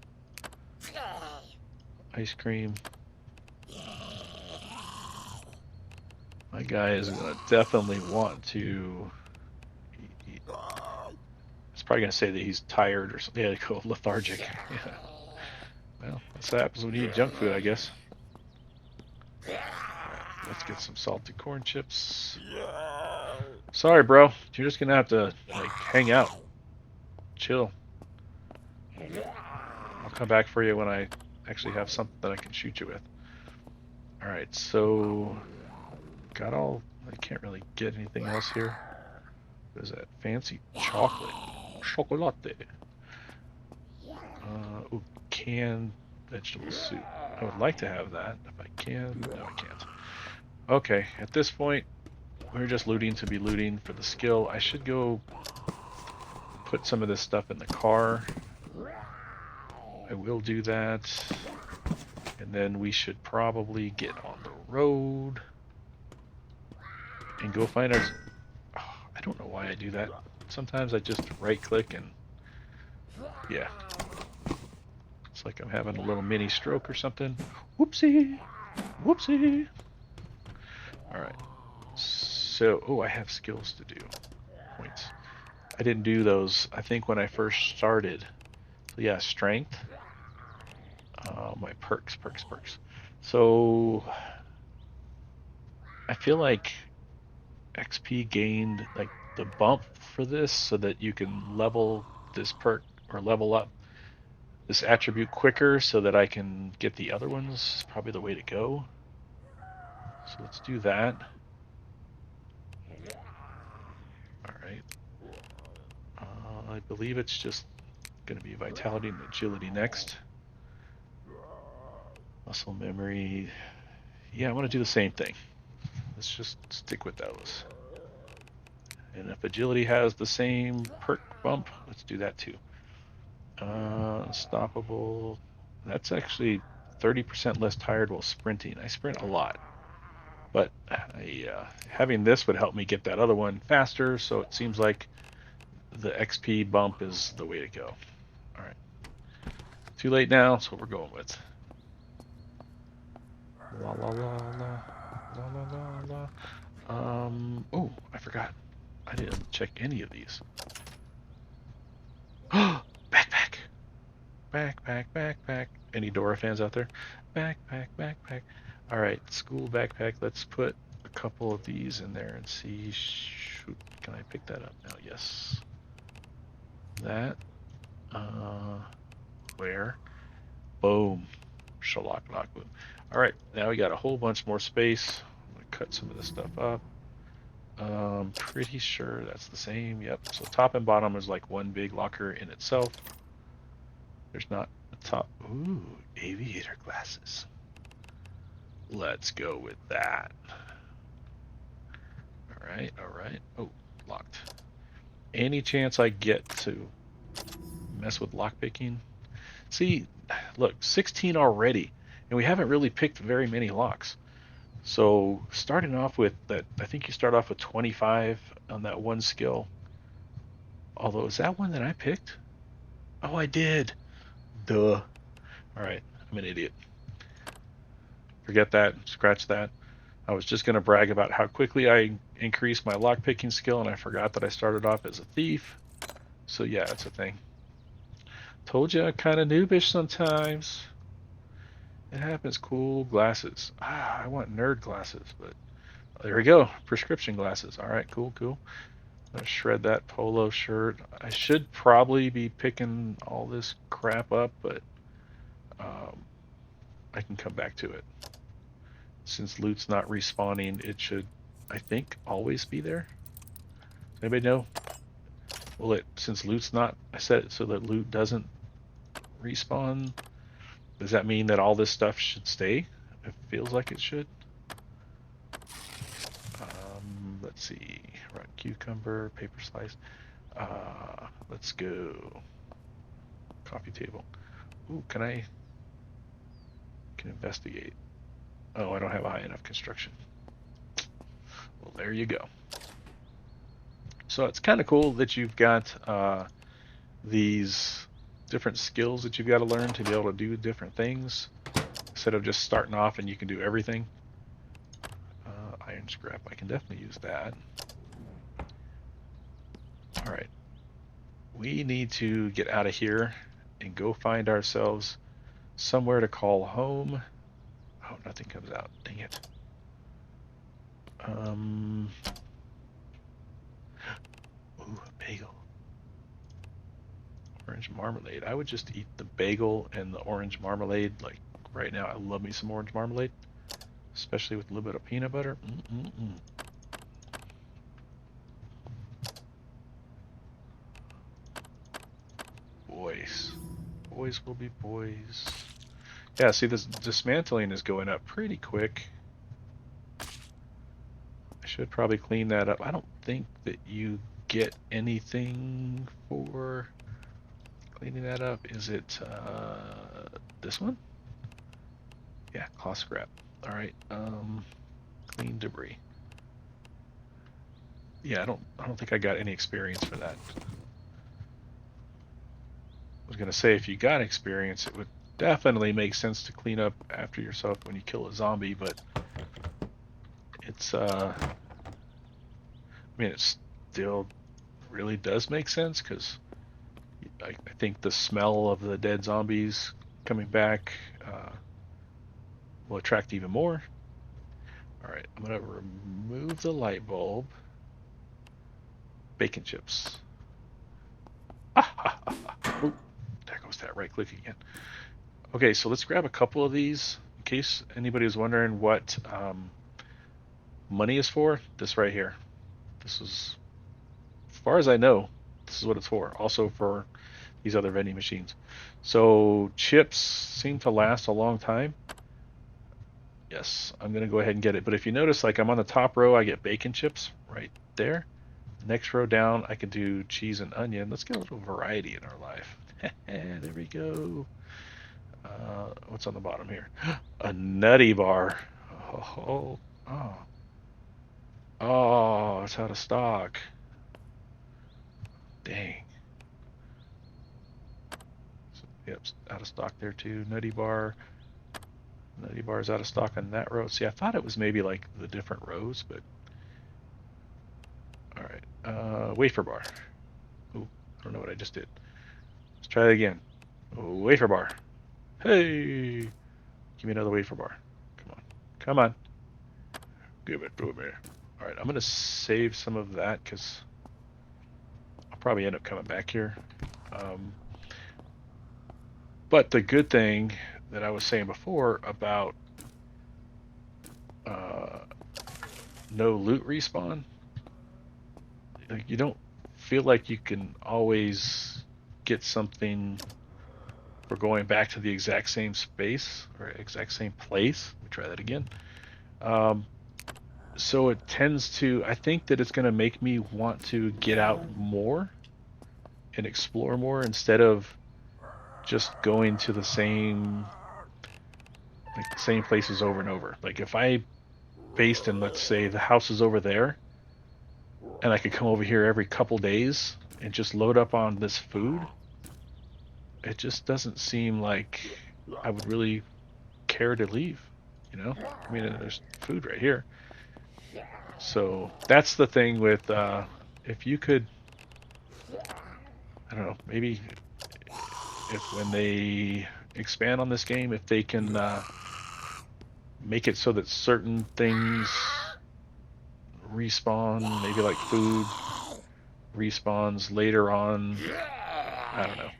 Ice cream. My guy is gonna definitely want to eat. He's probably gonna say that he's tired or something. Yeah, go lethargic. Yeah. Well, that's what happens when you eat junk food, I guess. All right, let's get some salted corn chips. Sorry, bro. You're just gonna have to like hang out, chill. I'll come back for you when I actually have something that I can shoot you with. All right, so got all. I can't really get anything else here. What is that? Fancy chocolate. Chocolate. Ooh, canned vegetable soup. I would like to have that if I can. No, I can't. Okay, at this point, we're just looting to be looting for the skill. I should go put some of this stuff in the car. I will do that. And then we should probably get on the road and go find our... Oh, I don't know why I do that. Sometimes I just right click and... Yeah. It's like I'm having a little mini stroke or something. Whoopsie! Whoopsie! Alright. So, oh, I have skills to do. Points. I didn't do those, I think, when I first started. So yeah, strength. My perks. So, I feel like XP gained, like, the bump for this so that you can level this perk or level up this attribute quicker so that I can get the other ones. Probably the way to go. So let's do that. All right. I believe it's just going to be vitality and agility next. Muscle memory. Yeah, I want to do the same thing. Let's just stick with those. And if agility has the same perk bump, let's do that too. Unstoppable. That's actually 30% less tired while sprinting. I sprint a lot, but having this would help me get that other one faster. So it seems like the XP bump is the way to go. All right. Too late now. That's what we're going with. La la la la la la la la. Oh, I forgot. I didn't check any of these. Backpack. Backpack, backpack. Any Dora fans out there? Backpack, backpack. All right, school backpack. Let's put a couple of these in there and see. Shoot, can I pick that up now? Yes. That. Where? Boom. Shalak lock boom. All right, now we got a whole bunch more space. I'm gonna cut some of this stuff up. Pretty sure that's the same. Yep. So top and bottom is like one big locker in itself. There's not a top. Ooh, aviator glasses. Let's go with that. All right, all right. Oh, locked. Any chance I get to mess with lockpicking? See, look, 16 already, and we haven't really picked very many locks. So starting off with that, I think you start off with 25 on that one skill. Although, is that one that I picked? Oh, I did. Duh. All right, I'm an idiot. Forget that. Scratch that. I was just going to brag about how quickly I increased my lockpicking skill, and I forgot that I started off as a thief. So yeah, it's a thing. Told you I'm kind of noobish sometimes. It happens. Cool glasses. I want nerd glasses, but there we go. Prescription glasses. All right, cool, cool. I'm gonna shred that polo shirt. I should probably be picking all this crap up, but um, I can come back to it. Since loot's not respawning, it should, I think, always be there. Does anybody know? Will it, since loot's not, I set it so that loot doesn't respawn, does that mean that all this stuff should stay? It feels like it should. Let's see, rock cucumber, paper slice. Let's go. Coffee table. Ooh, can investigate. Oh, I don't have a high enough construction. Well, there you go. So it's kind of cool that you've got these different skills that you've got to learn to be able to do different things instead of just starting off and you can do everything. Iron scrap, I can definitely use that. All right, we need to get out of here and go find ourselves somewhere to call home. Oh, nothing comes out. Dang it. Ooh, a bagel. Orange marmalade. I would just eat the bagel and the orange marmalade. Like right now, I love me some orange marmalade, especially with a little bit of peanut butter. Mm-mm-mm. Boys. Boys will be boys. Yeah, see, this dismantling is going up pretty quick. I should probably clean that up. I don't think that you get anything for cleaning that up. Is it this one? Yeah, cloth scrap. All right. Clean debris. Yeah, I don't think I got any experience for that. I was gonna say if you got experience, it would definitely make sense to clean up after yourself when you kill a zombie, but it's I mean it still really does make sense because I think the smell of the dead zombies coming back will attract even more. All right, I'm gonna remove the light bulb. Bacon chips. Ah, ha, ha, ha. Ooh, there goes that right click again. Okay, so let's grab a couple of these in case anybody was wondering what money is for. This right here. This is, as far as I know, this is what it's for. Also for these other vending machines. So chips seem to last a long time. Yes, I'm gonna go ahead and get it. But if you notice, like I'm on the top row, I get bacon chips right there. Next row down, I can do cheese and onion. Let's get a little variety in our life. There we go. What's on the bottom here? A nutty bar. Oh, oh, oh, it's out of stock. Dang. So, yep, out of stock there too. Nutty bar. Nutty bar is out of stock on that row. See, I thought it was maybe like the different rows, but all right. Wafer bar. Ooh, I don't know what I just did. Let's try it again. Wafer bar. Hey, give me another wafer bar. Come on. Come on. Give it to me. All right, I'm going to save some of that because I'll probably end up coming back here. Um, but the good thing that I was saying before about uh, no loot respawn, like you don't feel like you can always get something for going back to the exact same space or exact same place. Let me try that again. Um, so it tends to, I think that it's going to make me want to get out more and explore more instead of just going to the same places over and over. Like if I based in, let's say the house is over there and I could come over here every couple days and just load up on this food, it just doesn't seem like I would really care to leave, you know? I mean, there's food right here. So that's the thing with if you could, I don't know, maybe if when they expand on this game, if they can make it so that certain things respawn, maybe like food respawns later on. I don't know.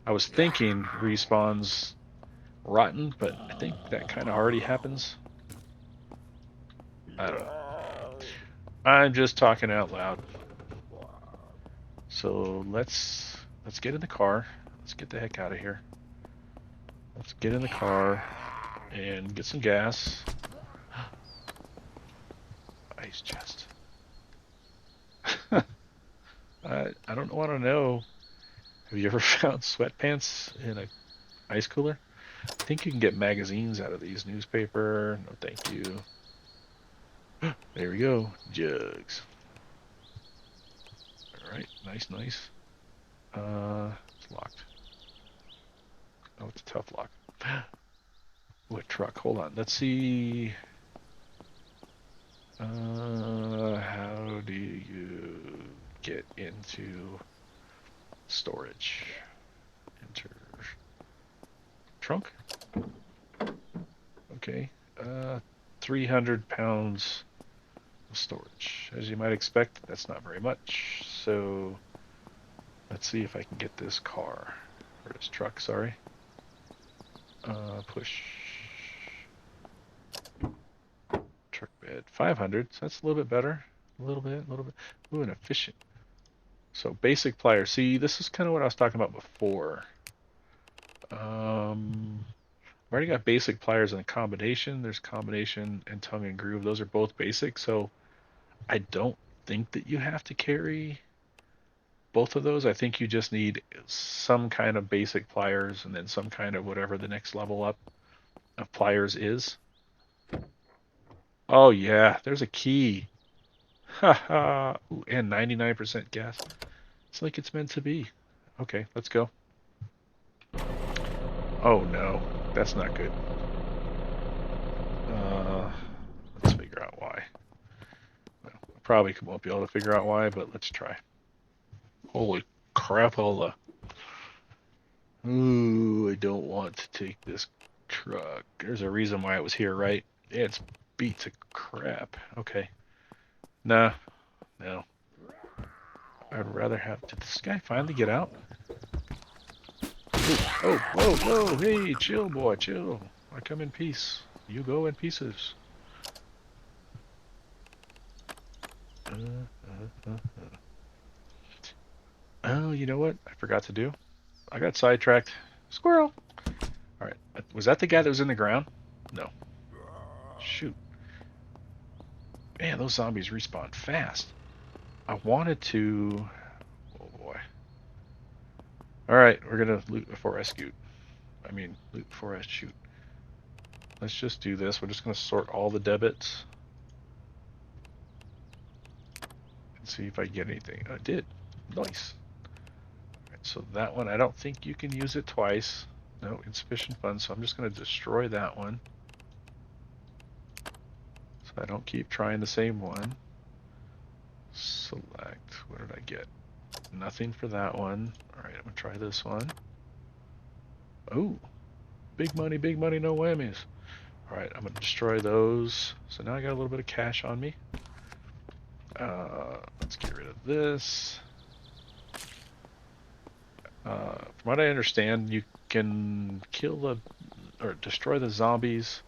I was thinking respawns rotten, but I think that kind of already happens. I don't know. I'm just talking out loud. So let's get in the car. Let's get the heck out of here. Let's get in the car and get some gas. Ice chest. I don't want to know. Have you ever found sweatpants in a ice cooler? I think you can get magazines out of these. Newspaper. No, thank you. There we go. Jugs. All right. Nice, nice. It's locked. Oh, it's a tough lock. What truck? Hold on. Let's see. How do you get into storage? Enter trunk. Okay. 300 pounds of storage. As you might expect, that's not very much. So let's see if I can get this car, or this truck, sorry. Push. Truck bed. 500, so that's a little bit better. A little bit, a little bit. Ooh, and efficient. So basic pliers. See, this is kind of what I was talking about before. I've already got basic pliers and a combination. There's combination and tongue and groove. Those are both basic, so I don't think that you have to carry both of those. I think you just need some kind of basic pliers and then some kind of whatever the next level up of pliers is. Oh yeah, there's a key. Haha. And 99% gas. It's like it's meant to be. Okay, let's go. Oh no, that's not good. Uh, let's figure out why. Well, probably won't be able to figure out why, but let's try. Holy crapola. Ooh, I don't want to take this truck. There's a reason why it was here, right? It's beat to crap. Okay. Nah, no. I'd rather have... Did this guy finally get out? Oh, whoa, whoa, hey, chill, boy, chill. I come in peace. You go in pieces. Oh, you know what I forgot to do? I got sidetracked. Squirrel! Alright, was that the guy that was in the ground? No. Shoot. Man, those zombies respawn fast. I wanted to... Oh boy. Alright, we're gonna loot before I scoot. I mean, loot before I shoot. Let's just do this. We're just gonna sort all the debits. And see if I get anything. I did. Nice. Right, so that one, I don't think you can use it twice. No, insufficient funds, so I'm just gonna destroy that one. So I don't keep trying the same one. Select. What did I get? Nothing for that one. Alright, I'm gonna try this one. Oh, big money, no whammies. Alright, I'm gonna destroy those. So now I got a little bit of cash on me. Let's get rid of this. From what I understand, you can kill the or destroy the zombies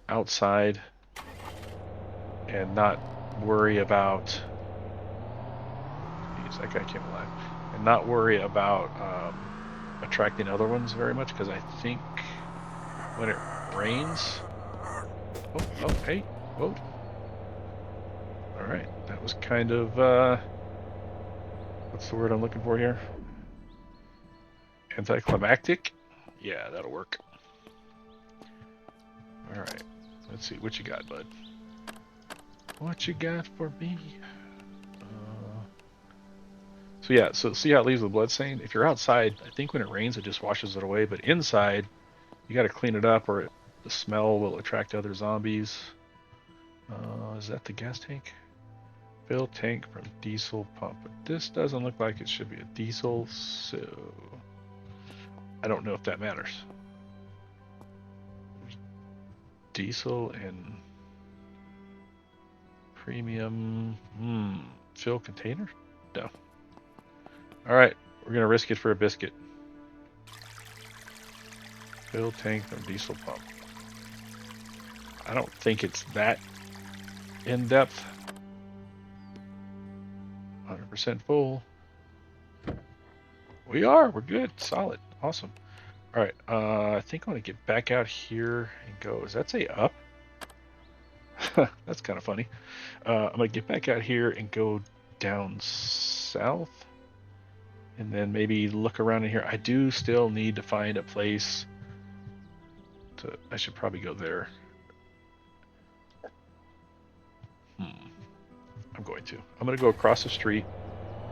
outside and not worry about... Geez, that guy came alive. And not worry about attracting other ones very much, because I think when it rains... Oh, hey, whoa. Alright, that was kind of, what's the word I'm looking for here? Anticlimactic? Yeah, that'll work. Alright, let's see, what you got, bud? What you got for me? So yeah, so see how it leaves the blood stain? If you're outside, I think when it rains it just washes it away, but inside, you gotta clean it up or the smell will attract other zombies. Is that the gas tank? Fill tank from diesel pump. But this doesn't look like it should be a diesel, so I don't know if that matters. Diesel and premium. Fill container? No. Alright, we're gonna risk it for a biscuit. Fill tank from diesel pump. I don't think it's that in depth. 100% full. We're good, solid, awesome. Alright, I think I want to get back out here and go, does that say up? That's kind of funny. I'm going to get back out here and go down south. And then maybe look around in here. I do still need to find a place to, I should probably go there. I'm going to go across the street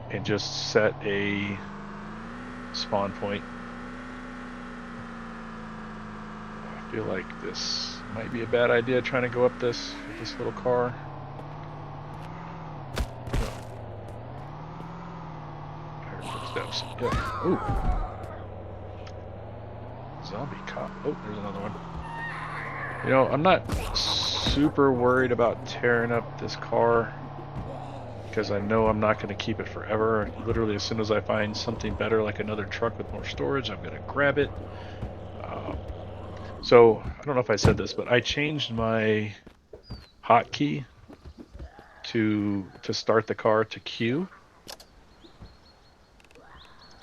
and just set a spawn point. I feel like this might be a bad idea, trying to go up this with this little car. I heard footsteps. Yeah. Ooh. Zombie cop. Oh, there's another one. You know, I'm not super worried about tearing up this car because I know I'm not going to keep it forever. Literally, as soon as I find something better, like another truck with more storage, I'm going to grab it. So, I don't know if I said this, but I changed my hotkey to start the car to Q.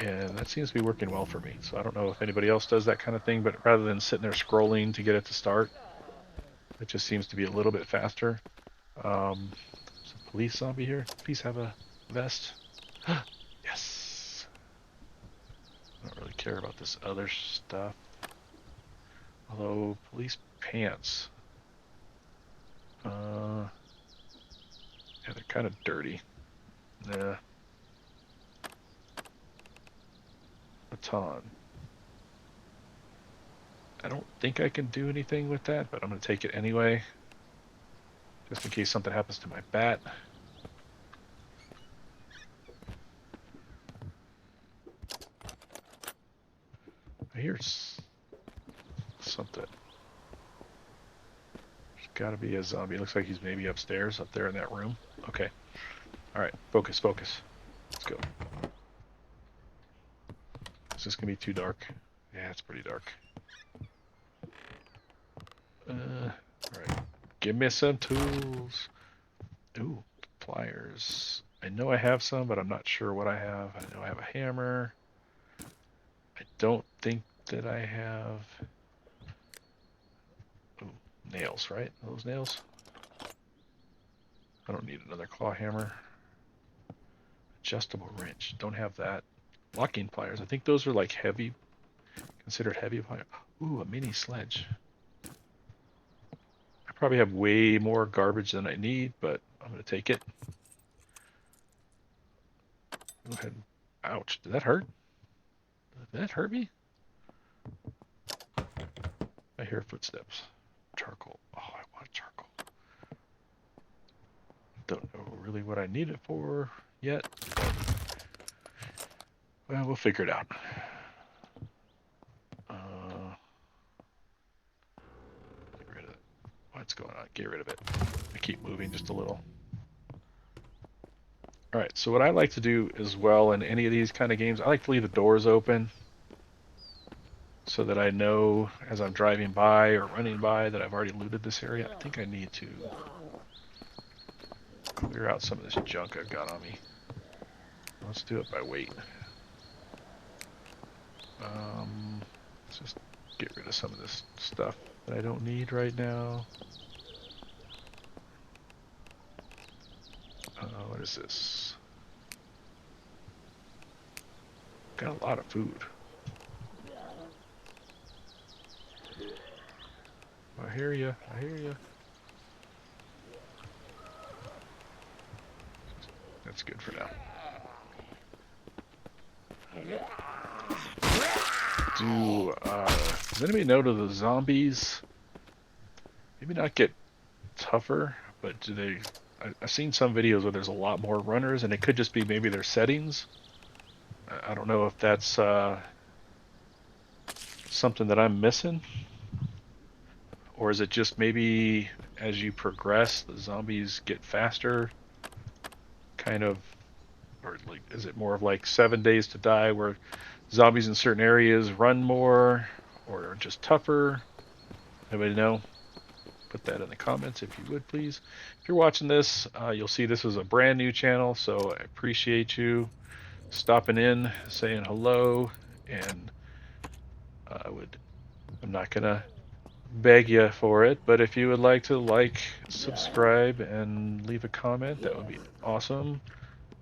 And that seems to be working well for me. So I don't know if anybody else does that kind of thing, but rather than sitting there scrolling to get it to start, it just seems to be a little bit faster. There's a police zombie here. Please have a vest. Yes. I don't really care about this other stuff. Although, police pants. Yeah, they're kind of dirty. Yeah. Baton. I don't think I can do anything with that, but I'm going to take it anyway. Just in case something happens to my bat. I hear something. There's got to be a zombie. It looks like he's maybe upstairs, up there in that room. Okay. Alright, focus, focus. Let's go. Is this gonna be too dark? Yeah, it's pretty dark. Alright. Give me some tools. Ooh, pliers. I know I have some, but I'm not sure what I have. I know I have a hammer. I don't think that I have... Ooh, nails, right? Are those nails? I don't need another claw hammer. Adjustable wrench. Don't have that. Locking pliers. I think those are like heavy, considered heavy pliers. Ooh, a mini sledge. I probably have way more garbage than I need, but I'm going to take it. Go ahead. Ouch. Did that hurt? Did that hurt me? I hear footsteps. Charcoal. Oh, I want charcoal. Don't know really what I need it for yet. Well, we'll figure it out. Get rid of it. What's going on? Get rid of it. I keep moving just a little. Alright, so what I like to do as well in any of these kind of games, I like to leave the doors open so that I know as I'm driving by or running by that I've already looted this area. I think I need to clear out some of this junk I've got on me. Let's do it by weight. Let's just get rid of some of this stuff that I don't need right now. What is this? Got a lot of food. I hear you. I hear you. That's good for now. Does anybody know, do the zombies maybe not get tougher, but do they... I've seen some videos where there's a lot more runners, and it could just be maybe their settings. I don't know if that's something that I'm missing, or is it just maybe as you progress, the zombies get faster, kind of, or like, is it more of like 7 days to die, where zombies in certain areas run more, or are just tougher? Anybody know? Put that in the comments if you would, please. If you're watching this, you'll see this is a brand new channel, so I appreciate you stopping in, saying hello, and I'm not gonna beg you for it, but if you would like to like, subscribe, and leave a comment, that would be awesome.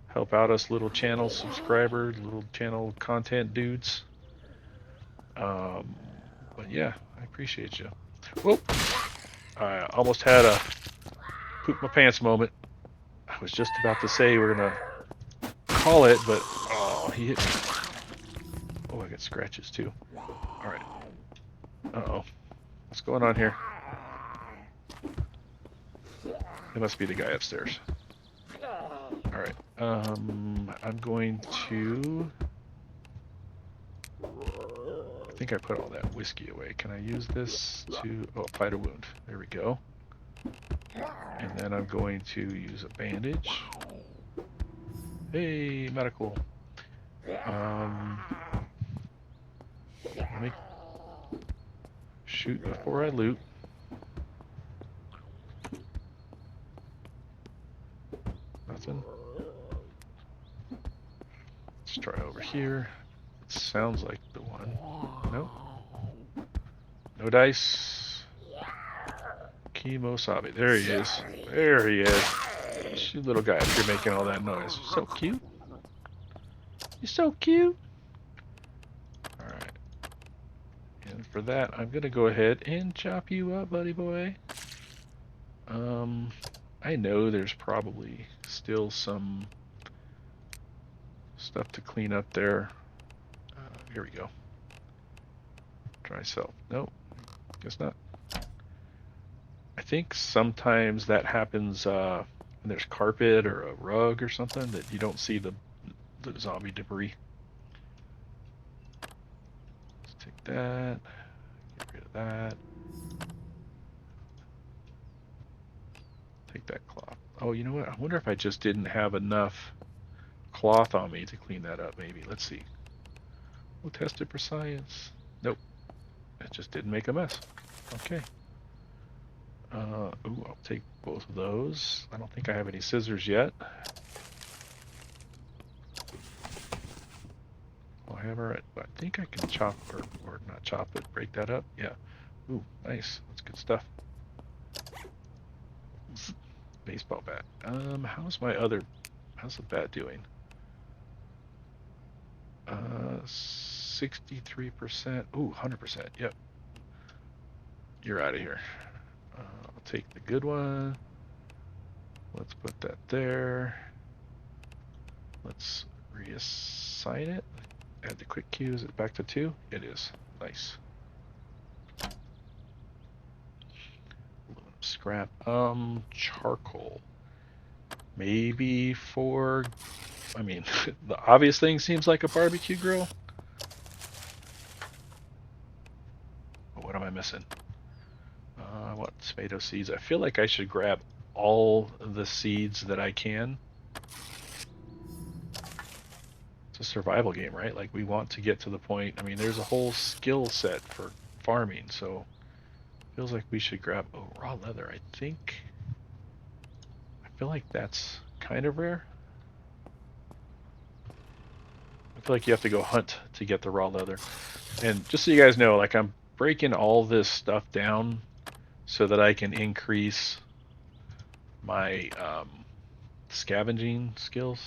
Help out us little channel subscribers, little channel content dudes. But yeah, I appreciate you. Whoa! I almost had a poop my pants moment. I was just about to say we're gonna call it, but oh, he hit me. Oh, I got scratches too. All right. Uh-oh. What's going on here? It must be the guy upstairs. All right. I'm going to... I think I put all that whiskey away. Can I use this to... Oh, apply to wound. There we go. And then I'm going to use a bandage. Hey, medical. Let me shoot before I loot. Nothing. Let's try over here. It sounds like the one. Nope. No dice. Kimosabe. There he is. There he is. You little guy up here making all that noise. So cute. You're so cute. Alright. And for that, I'm going to go ahead and chop you up, buddy boy. I know there's probably still some stuff to clean up there. Here we go. Try self. Nope. Guess not. I think sometimes that happens when there's carpet or a rug or something that you don't see the zombie debris. Let's take that. Get rid of that. Take that cloth. Oh, you know what? I wonder if I just didn't have enough cloth on me to clean that up, maybe. Let's see. We'll test it for science. Nope. It just didn't make a mess. Okay. Ooh, I'll take both of those. I don't think I have any scissors yet. Hammer it, but I think I can chop, or not chop it, break that up. Yeah. Ooh, nice. That's good stuff. Baseball bat. How's the bat doing? 63%. Ooh, 100%. Yep. You're out of here. I'll take the good one. Let's put that there. Let's reassign it. Add the quick cue. Is it back to 2? It is. Nice. Aluminum scrap. Charcoal. Maybe for... I mean, the obvious thing seems like a barbecue grill. But what am I missing? What? Tomato seeds. I feel like I should grab all the seeds that I can. It's a survival game, right? Like, we want to get to the point. I mean, there's a whole skill set for farming, so feels like we should grab raw leather. I feel like that's kind of rare. I feel like you have to go hunt to get the raw leather. And just so you guys know, like, I'm breaking all this stuff down so that I can increase my scavenging skills.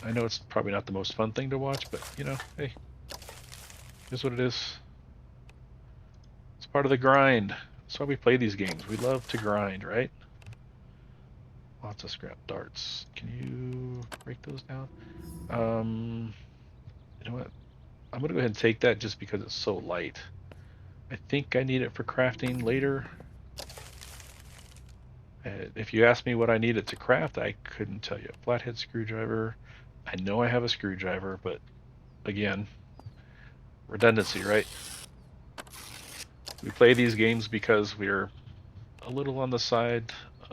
I know it's probably not the most fun thing to watch, but, you know, hey, here's what it is. It's part of the grind. That's why we play these games. We love to grind, right? Lots of scrap darts. Can you break those down? You know what? I'm going to go ahead and take that just because it's so light. I think I need it for crafting later. If you ask me what I needed to craft, I couldn't tell you. Flathead screwdriver. I know I have a screwdriver, but again, redundancy, right? We play these games because we're a little on the side,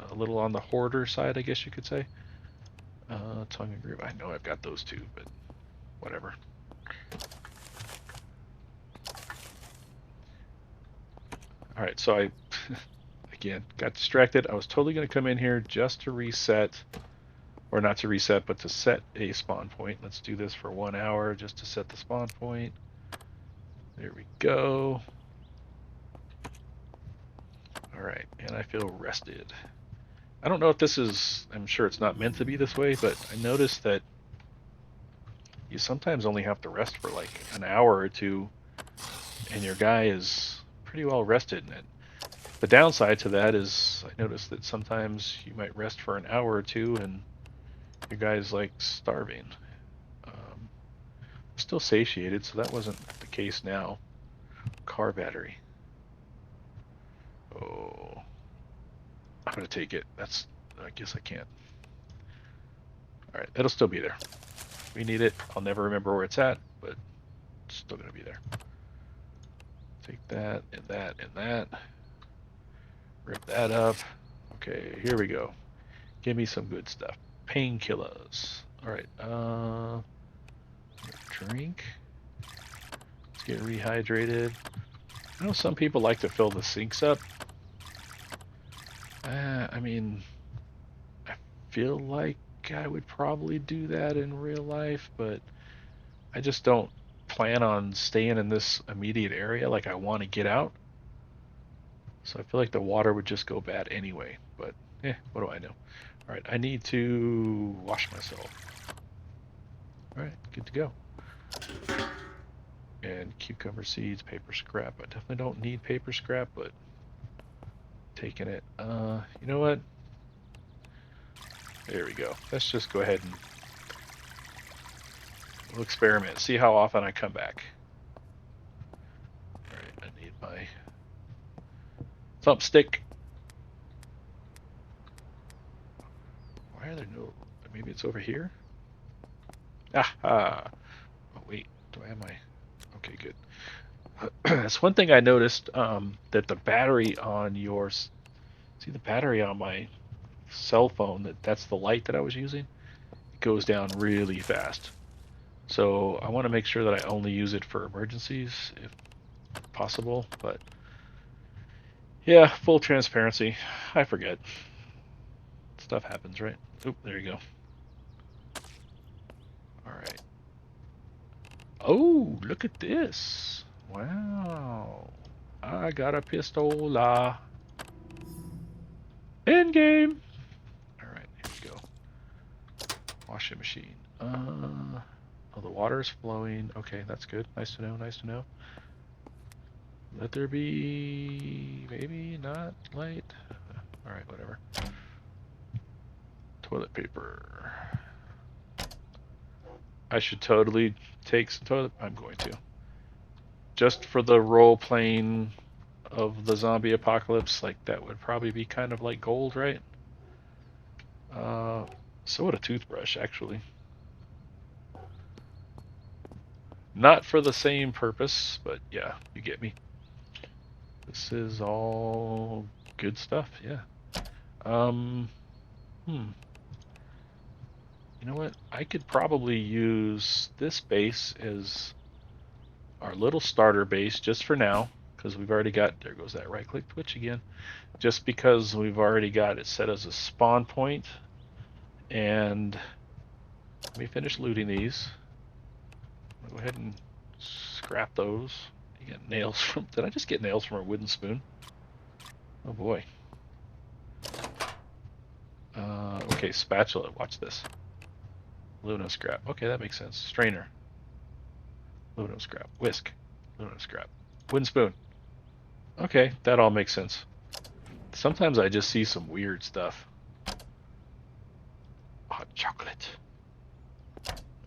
a little on the hoarder side, I guess you could say. Tongue and groove. I know I've got those two, but whatever. All right, so I, again, got distracted. I was totally going to come in here just to reset, or not to reset, but to set a spawn point. Let's do this for 1 hour just to set the spawn point. There we go. All right, and I feel rested. I don't know if this is, I'm sure it's not meant to be this way, but I noticed that you sometimes only have to rest for like an hour or two, and your guy is pretty well rested. And the downside to that is I noticed that sometimes you might rest for an hour or two and your guy's like starving. Still satiated, so that wasn't the case now. Car battery. Oh, I'm gonna take it. I guess I can't. All right, it'll still be there. We need it. I'll never remember where it's at, but it's still gonna be there. Take that and that and that. Rip that up. Okay, here we go. Give me some good stuff. Painkillers. All right. Drink. Let's get rehydrated. I know some people like to fill the sinks up. I mean, I feel like I would probably do that in real life, but I just don't plan on staying in this immediate area. Like, I want to get out. So I feel like the water would just go bad anyway, but what do I know? All right, I need to wash myself. All right, good to go. And cucumber seeds, paper scrap. I definitely don't need paper scrap, but taking it. You know what? There we go. Let's just go ahead and we'll experiment. See how often I come back. All right, I need my thumbstick. Why are there no? Maybe it's over here. Ah. Oh wait, do I have my? Okay, good. That's one thing I noticed. That the battery on yours. See the battery on my cell phone. That's the light that I was using. goes down really fast. So I want to make sure that I only use it for emergencies if possible. But yeah, full transparency. I forget. Stuff happens, right? Oop, there you go. All right. Oh, look at this. Wow. I got a pistola. End game. All right, here we go. Washing machine. Oh, the water is flowing. Okay, that's good. Nice to know. Nice to know. Let there be maybe not light. All right, whatever. Toilet paper. I should totally take some toilet. I'm going to. Just for the role playing of the zombie apocalypse, like that would probably be kind of like gold, right? So would a toothbrush, actually. Not for the same purpose, but yeah, you get me. This is all good stuff, yeah. You know what? I could probably use this base as our little starter base just for now, because we've already got, there goes that right click twitch again, just because we've already got it set as a spawn point. And let me finish looting these. I'll go ahead and scrap those. You get nails from, did I just get nails from a wooden spoon? Oh boy. Okay, spatula, watch this. Luno scrap, okay, that makes sense. Strainer. Luno scrap, whisk. Luno scrap. Wooden spoon. Okay, that all makes sense. Sometimes I just see some weird stuff. Hot chocolate.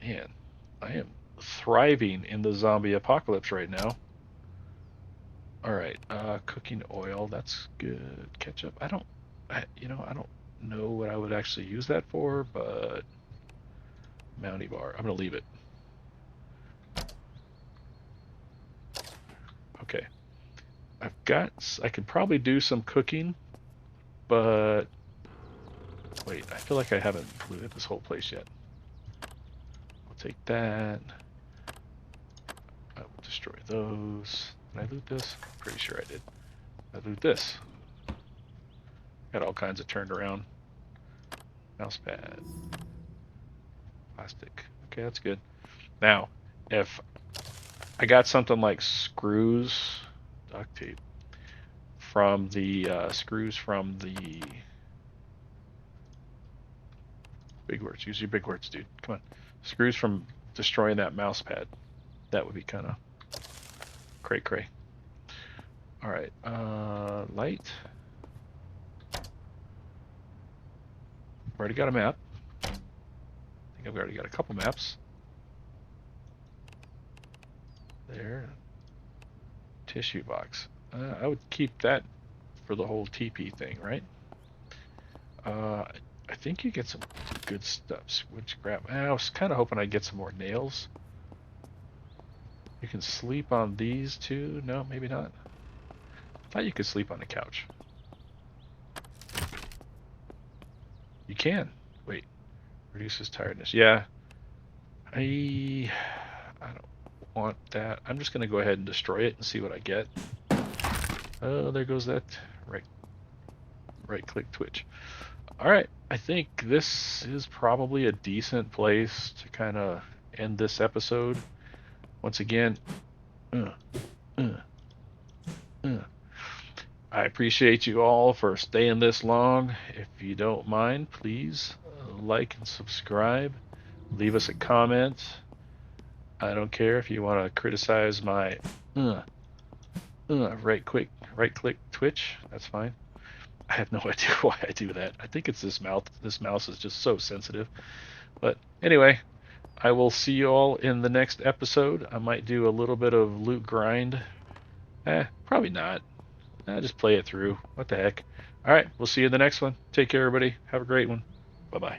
Man, I am thriving in the zombie apocalypse right now. Alright, cooking oil, that's good. Ketchup, I don't know what I would actually use that for, but Mountie bar, I'm gonna leave it. Okay. I could probably do some cooking, but wait, I feel like I haven't looted this whole place yet. I'll take that. I will destroy those. Did I loot this? I'm pretty sure I did. I loot this. Got all kinds of turned around. Mouse pad. Plastic. Okay, that's good. Now, if I got something like screws, duct tape, from the screws from the big words. Use your big words, dude. Come on. Screws from destroying that mouse pad. That would be kind of cray cray. All right. Light. I've already got a map. I think I've already got a couple maps. There. Tissue box. I would keep that for the whole TP thing, right? I think you get some good stuff. Wood scrap. I was kind of hoping I'd get some more nails. You can sleep on these too. No, maybe not. I thought you could sleep on the couch. You can. Wait. Reduces tiredness. Yeah. I don't want that. I'm just gonna go ahead and destroy it and see what I get. Oh, there goes that right click twitch. All right, I think this is probably a decent place to kind of end this episode. Once again, I appreciate you all for staying this long. If you don't mind, please like and subscribe. Leave us a comment. I don't care if you want to criticize my right click twitch. That's fine. I have no idea why I do that. I think it's this mouse. This mouse is just so sensitive. But anyway, I will see you all in the next episode. I might do a little bit of loot grind. Probably not. Just play it through. What the heck. All right, we'll see you in the next one. Take care, everybody. Have a great one. Bye-bye.